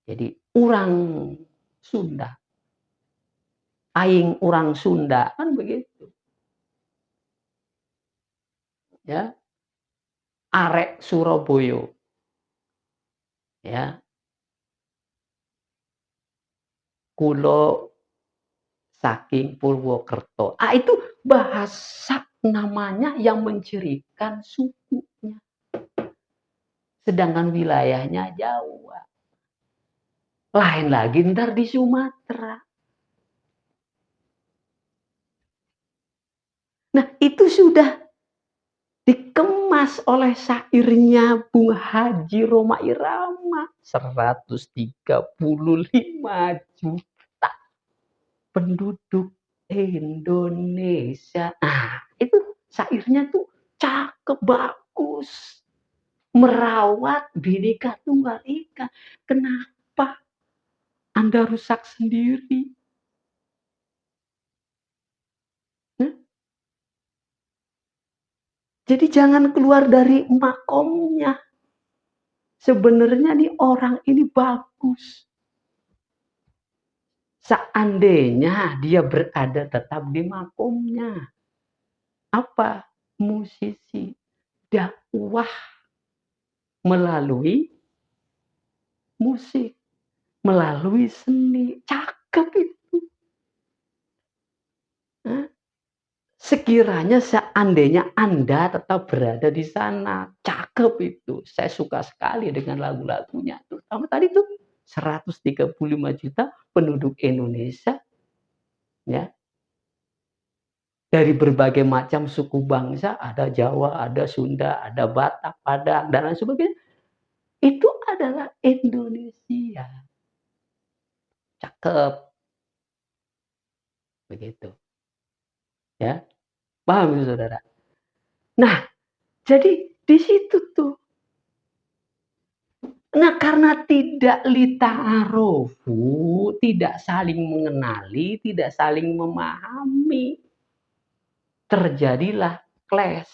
Jadi orang Sunda, aing orang Sunda kan begitu. Ya, arek Surabaya. Ya, kulo saking Purwokerto. Itu bahasa namanya yang mencirikan sukunya. Sedangkan wilayahnya Jawa. Lain lagi ntar di Sumatera. Nah, itu sudah dikemas oleh syairnya Bung Haji Rhoma Irama. 135 juta penduduk Indonesia. Nah, itu syairnya tuh cakep, bagus. Merawat Bhinneka Tunggal Ika. Kenapa Anda rusak sendiri? Jadi jangan keluar dari makomnya. Sebenarnya nih orang ini bagus. Seandainya dia berada tetap di makomnya. Apa? Musisi. Dakwah melalui musik. Melalui seni. Cakep itu. Sekiranya seandainya Anda tetap berada di sana, cakep itu. Saya suka sekali dengan lagu-lagunya. Terutama tadi tuh 135 juta penduduk Indonesia, ya, dari berbagai macam suku bangsa, ada Jawa, ada Sunda, ada Batak, Padang, dan lain sebagainya. Itu adalah Indonesia. Cakep. Begitu. Ya. Paham itu, saudara? Nah, jadi di situ tuh. Nah, karena tidak lita'arofu, tidak saling mengenali, tidak saling memahami, terjadilah clash.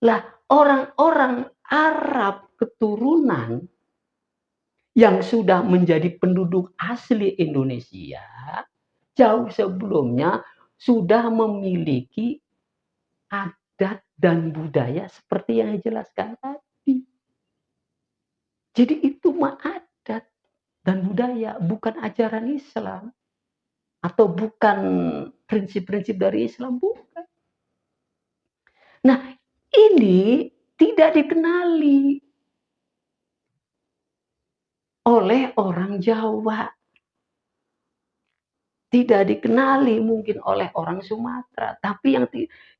Lah, orang-orang Arab keturunan yang sudah menjadi penduduk asli Indonesia, jauh sebelumnya sudah memiliki adat dan budaya seperti yang dijelaskan tadi. Jadi itu mah adat dan budaya, bukan ajaran Islam. Atau bukan prinsip-prinsip dari Islam, bukan. Nah, ini tidak dikenali oleh orang Jawa. Tidak dikenali mungkin oleh orang Sumatera, tapi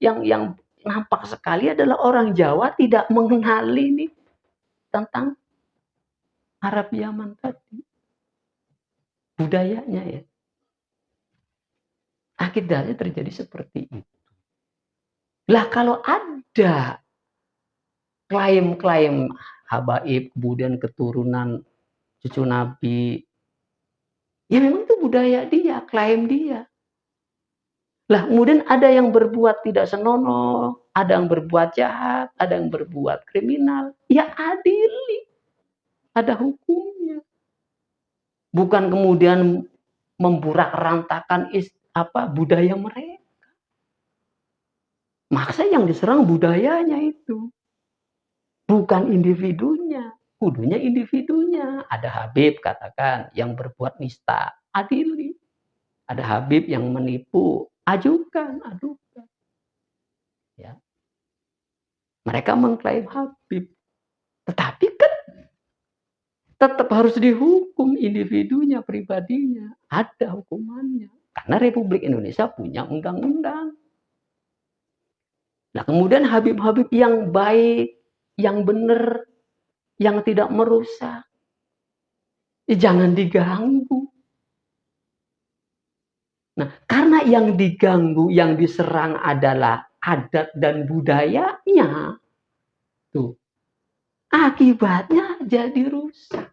yang nampak sekali adalah orang Jawa tidak mengenali nih tentang Arab Yaman tadi. Budayanya ya. Akibatnya terjadi seperti itu. Lah kalau ada klaim-klaim habaib, kemudian keturunan cucu Nabi, ya memang itu budaya dia, klaim dia. Lah kemudian ada yang berbuat tidak senonoh, ada yang berbuat jahat, ada yang berbuat kriminal, ya adili, ada hukumnya. Bukan kemudian memburak rantakan budaya mereka. Maksa yang diserang budayanya itu, bukan individunya. Kudunya individunya. Ada Habib katakan yang berbuat nista, adili. Ada Habib yang menipu, ajukan. Ya. Mereka mengklaim Habib. Tetapi kan tetap harus dihukum individunya, pribadinya. Ada hukumannya. Karena Republik Indonesia punya undang-undang. Nah kemudian Habib-Habib yang baik, yang benar, yang tidak merusak, jangan diganggu. Nah karena yang diganggu, yang diserang adalah adat dan budayanya, tuh akibatnya jadi rusak.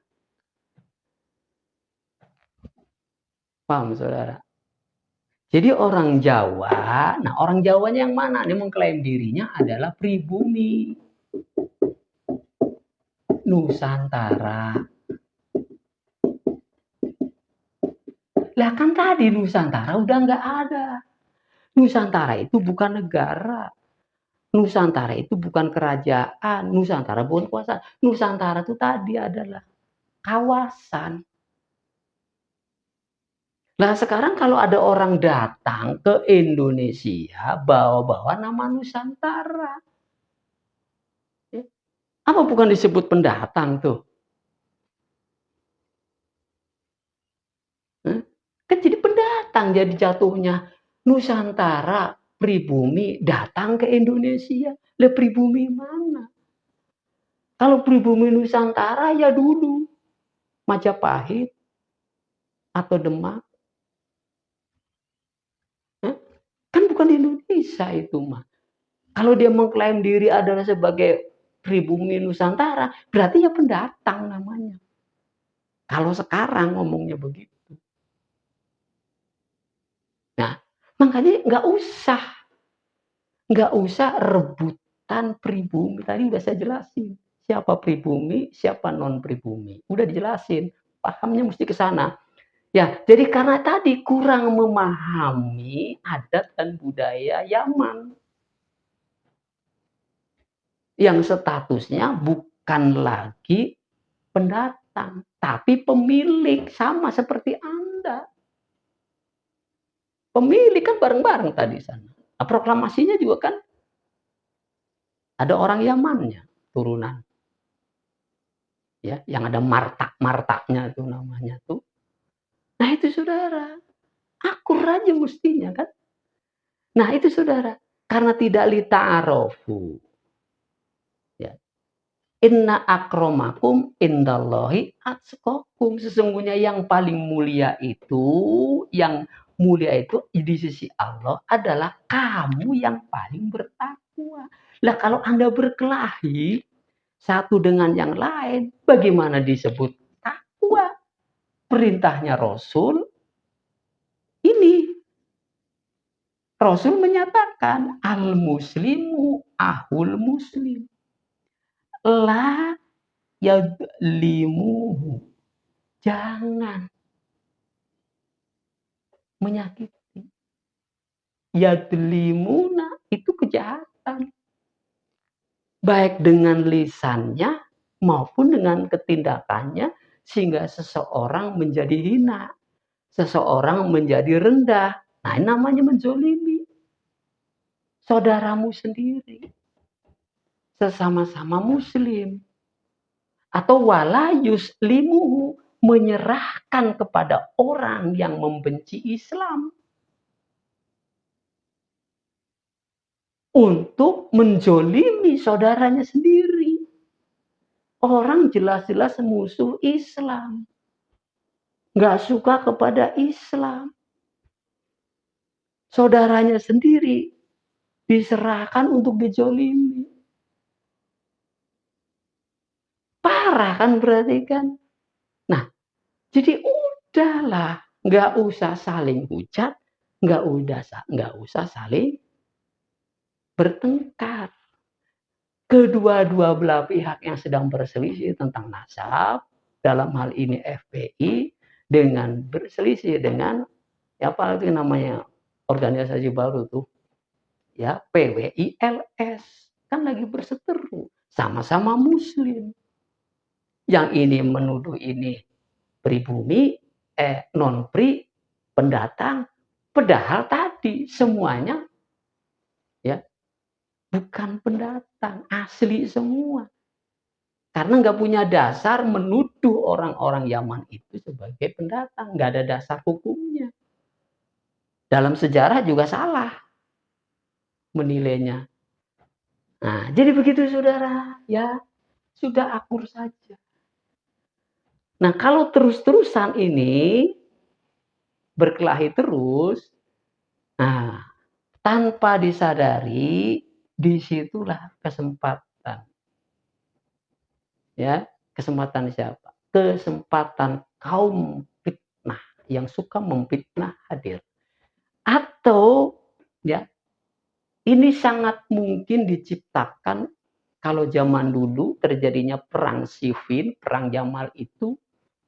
Paham saudara? Jadi orang Jawa, nah orang Jawanya yang mana? Dia mengklaim dirinya adalah pribumi Nusantara. Lah kan tadi Nusantara udah nggak ada. Nusantara itu bukan negara. Nusantara itu bukan kerajaan. Nusantara bukan kuasa. Nusantara itu tadi adalah kawasan. Nah sekarang kalau ada orang datang ke Indonesia bawa-bawa nama Nusantara, apa bukan disebut pendatang tuh? Kan jadi pendatang jadi jatuhnya. Nusantara pribumi datang ke Indonesia. Lah pribumi mana? Kalau pribumi Nusantara ya dulu Majapahit atau Demak. Kan bukan Indonesia itu mah. Kalau dia mengklaim diri adalah sebagai pribumi Nusantara, berarti ya pendatang namanya. Kalau sekarang ngomongnya begitu. Nah, makanya nggak usah rebutan pribumi. Tadi udah saya jelasin. Siapa pribumi, siapa non pribumi. Udah dijelasin. Pahamnya mesti ke sana. Ya, jadi karena tadi kurang memahami adat dan budaya Yaman. Yang statusnya bukan lagi pendatang, tapi pemilik, sama seperti Anda. Pemilik kan bareng-bareng tadi sana. Nah, proklamasinya juga kan ada orang Yamannya, turunan. Ya, yang ada martaknya itu namanya tuh. Nah, itu saudara. Akur aja mestinya kan. Nah, itu saudara. Karena tidak lita'arofu. Ya. Inna akromakum indallahi atqakum. Sesungguhnya yang paling mulia itu, di sisi Allah adalah kamu yang paling bertakwa. Lah kalau Anda berkelahi satu dengan yang lain, bagaimana disebut takwa? Perintahnya Rasul ini. Rasul menyatakan al-muslimu ahul muslim. La yadlimuhu. Jangan menyakiti. Yadlimuna itu kejahatan. Baik dengan lisannya maupun dengan ketindakannya sehingga seseorang menjadi hina. Seseorang menjadi rendah. Nah ini namanya menzolimi. Saudaramu sendiri. Sesama-sama muslim. Atau wala yuslimuhu, menyerahkan kepada orang yang membenci Islam untuk menjolimi saudaranya sendiri. Orang jelas-jelas musuh Islam, nggak suka kepada Islam, saudaranya sendiri diserahkan untuk dijolimi. Parah kan berarti kan? Nah, jadi udahlah, nggak usah saling hujat, nggak usah saling bertengkar. Kedua-dua belah pihak yang sedang berselisih tentang nasab, dalam hal ini FPI, dengan berselisih dengan apa itu namanya organisasi baru tuh, ya PWILS, kan lagi berseteru, sama-sama Muslim. Yang ini menuduh ini pribumi, non-pri, pendatang, padahal tadi semuanya ya bukan pendatang, asli semua. Karena nggak punya dasar menuduh orang-orang Yaman itu sebagai pendatang, nggak ada dasar hukumnya. Dalam sejarah juga salah menilainya. Nah, jadi begitu saudara, ya sudah akur saja. Nah, kalau terus-terusan ini berkelahi terus, nah tanpa disadari, disitulah kesempatan. Ya, kesempatan siapa? Kesempatan kaum fitnah yang suka memfitnah hadir. Atau ya, ini sangat mungkin diciptakan kalau zaman dulu terjadinya perang Siffin, perang Jamal itu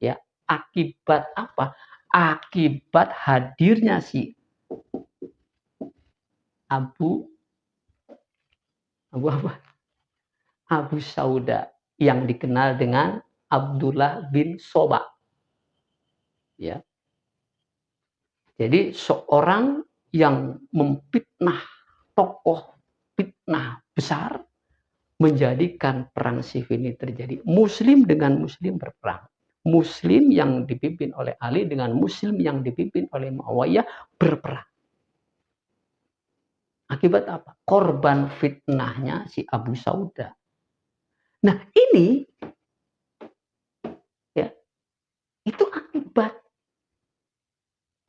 ya akibat apa? Akibat hadirnya si Abu apa? Abu Sauda yang dikenal dengan Abdullah bin Soba. Ya. Jadi seorang yang memfitnah tokoh fitnah besar menjadikan perang Siffin ini terjadi. Muslim dengan Muslim berperang. Muslim yang dipimpin oleh Ali dengan Muslim yang dipimpin oleh Muawiyah berperang. Akibat apa? Korban fitnahnya si Abu Sauda. Nah ini ya itu akibat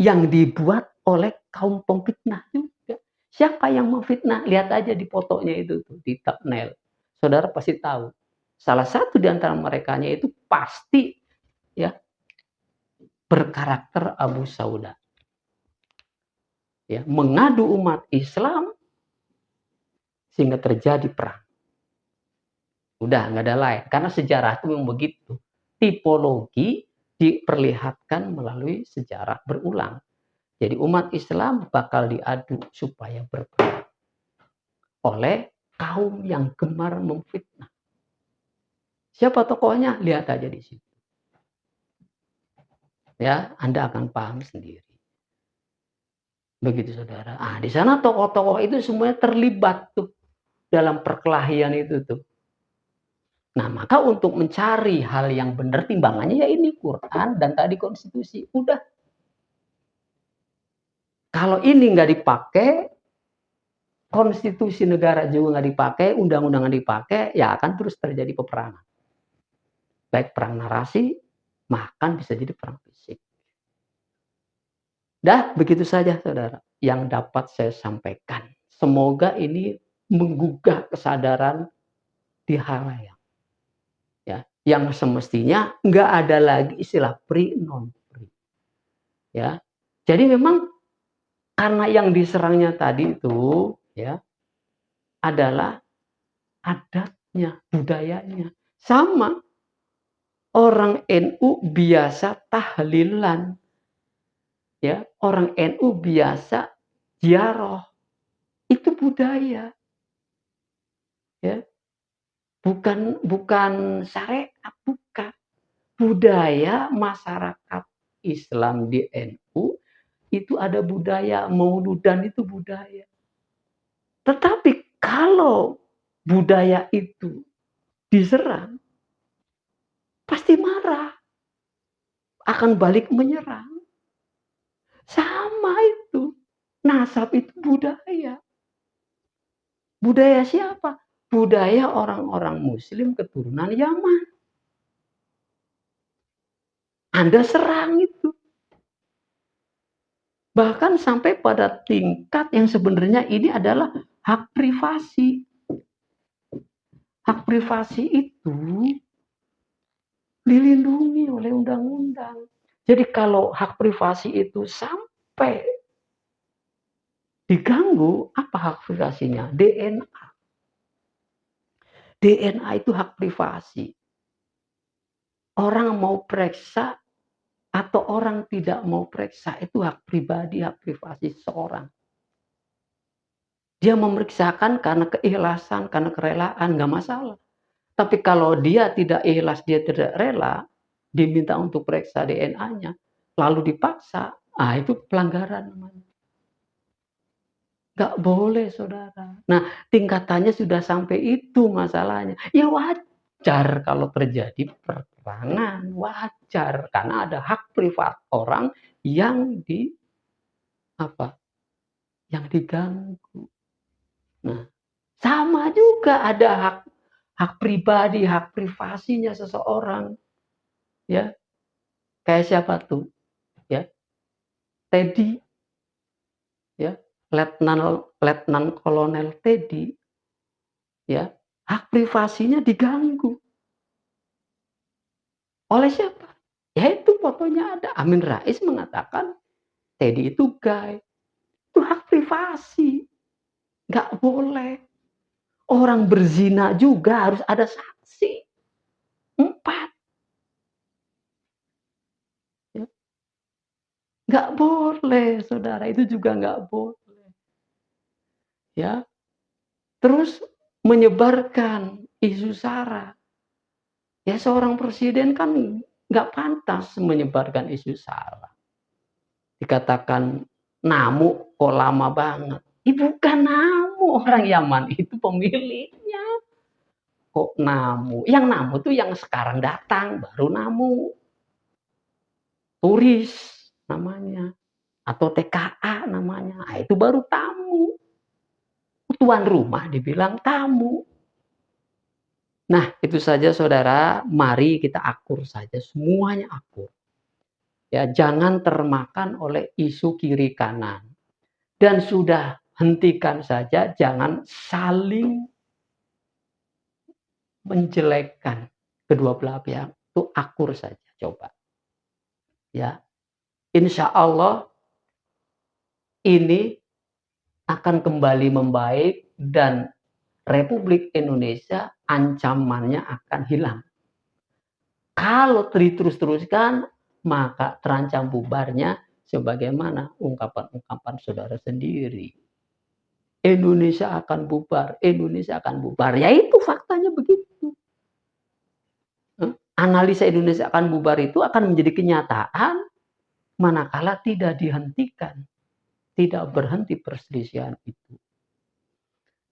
yang dibuat oleh kaum pemfitnah juga. Siapa yang memfitnah? Lihat aja di fotonya itu tuh, di thumbnail. Saudara pasti tahu. Salah satu di antara merekanya itu pasti ya berkarakter Abu Sauda. Ya, mengadu umat Islam sehingga terjadi perang. Udah nggak ada lain, karena sejarah itu memang begitu. Tipologi diperlihatkan melalui sejarah berulang. Jadi umat Islam bakal diadu supaya berperang oleh kaum yang gemar memfitnah. Siapa tokohnya? Lihat aja di situ. Ya, Anda akan paham sendiri. Begitu saudara. Ah, di sana tokoh-tokoh itu semuanya terlibat tuh dalam perkelahian itu tuh. Nah, maka untuk mencari hal yang benar timbangannya ya ini Quran dan tadi konstitusi. Udah. Kalau ini nggak dipakai, konstitusi negara juga nggak dipakai, undang-undang nggak dipakai, ya akan terus terjadi peperangan. Baik perang narasi, bahkan bisa jadi perang fisik. Dah, begitu saja saudara yang dapat saya sampaikan. Semoga ini menggugah kesadaran di halayak. Ya, yang semestinya nggak ada lagi istilah pri non pri. Ya, jadi memang karena yang diserangnya tadi itu ya adalah adatnya, budayanya. Sama orang NU biasa tahlilan. Ya, orang NU biasa ziarah. Itu budaya. Ya. Bukan syariat, bukan. Budaya masyarakat Islam di NU itu ada budaya mauludan, itu budaya. Tetapi kalau budaya itu diserang, pasti marah. Akan balik menyerang. Sama itu. Nasab itu budaya. Budaya siapa? Budaya orang-orang Muslim keturunan Yaman. Anda serang itu. Bahkan sampai pada tingkat yang sebenarnya ini adalah hak privasi. Hak privasi itu dilindungi oleh undang-undang. Jadi kalau hak privasi itu sampai diganggu, apa hak privasinya? DNA. DNA itu hak privasi. Orang mau periksa atau orang tidak mau periksa itu hak pribadi, hak privasi seseorang. Dia memeriksakan karena keikhlasan, karena kerelaan, nggak masalah. Tapi kalau dia tidak ikhlas, dia tidak rela, diminta untuk periksa DNA-nya, lalu dipaksa, itu pelanggaran namanya. Nggak boleh, saudara. Nah, tingkatannya sudah sampai itu masalahnya. Ya wajar kalau terjadi peperangan, wajar karena ada hak privat orang yang yang diganggu. Nah, sama juga ada hak pribadi, hak privasinya seseorang. Ya, kayak siapa tuh? Ya, Teddy, ya, Letnan Kolonel Teddy, ya, hak privasinya diganggu. Oleh siapa? Ya itu fotonya ada. Amin Rais mengatakan Teddy itu gay. Itu hak privasi. Nggak boleh. Orang berzina juga harus ada saksi. 4. Ya. Nggak boleh, saudara. Itu juga nggak boleh. Ya. Terus menyebarkan isu sara. Ya seorang presiden kan nggak pantas menyebarkan isu sara. Dikatakan namu kok lama banget. Bukan namu, orang Yaman itu pemiliknya. Kok namu? Yang namu tuh yang sekarang datang, baru namu. Turis namanya. Atau TKA namanya. Itu baru tamu. Tuan rumah dibilang tamu. Nah, itu saja saudara, mari kita akur saja, semuanya akur. Ya, jangan termakan oleh isu kiri kanan. Dan sudah hentikan saja, jangan saling menjelekkan kedua belah pihak. Itu akur saja, coba. Ya, insya Allah ini akan kembali membaik dan Republik Indonesia ancamannya akan hilang. Kalau terus-teruskan, maka terancam bubarnya sebagaimana ungkapan-ungkapan saudara sendiri. Indonesia akan bubar, Indonesia akan bubar. Ya itu faktanya begitu. Analisa Indonesia akan bubar itu akan menjadi kenyataan manakala tidak dihentikan, tidak berhenti perselisihan itu.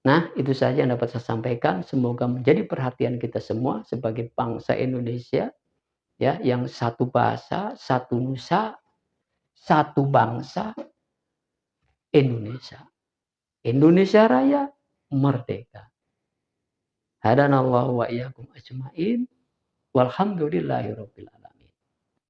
Nah, itu saja yang dapat saya sampaikan. Semoga menjadi perhatian kita semua sebagai bangsa Indonesia, ya, yang satu bahasa, satu nusa, satu bangsa, Indonesia. Indonesia Raya merdeka. Hadanallahu wa iyyakum ajmain. Walhamdulillahirabbil alamin.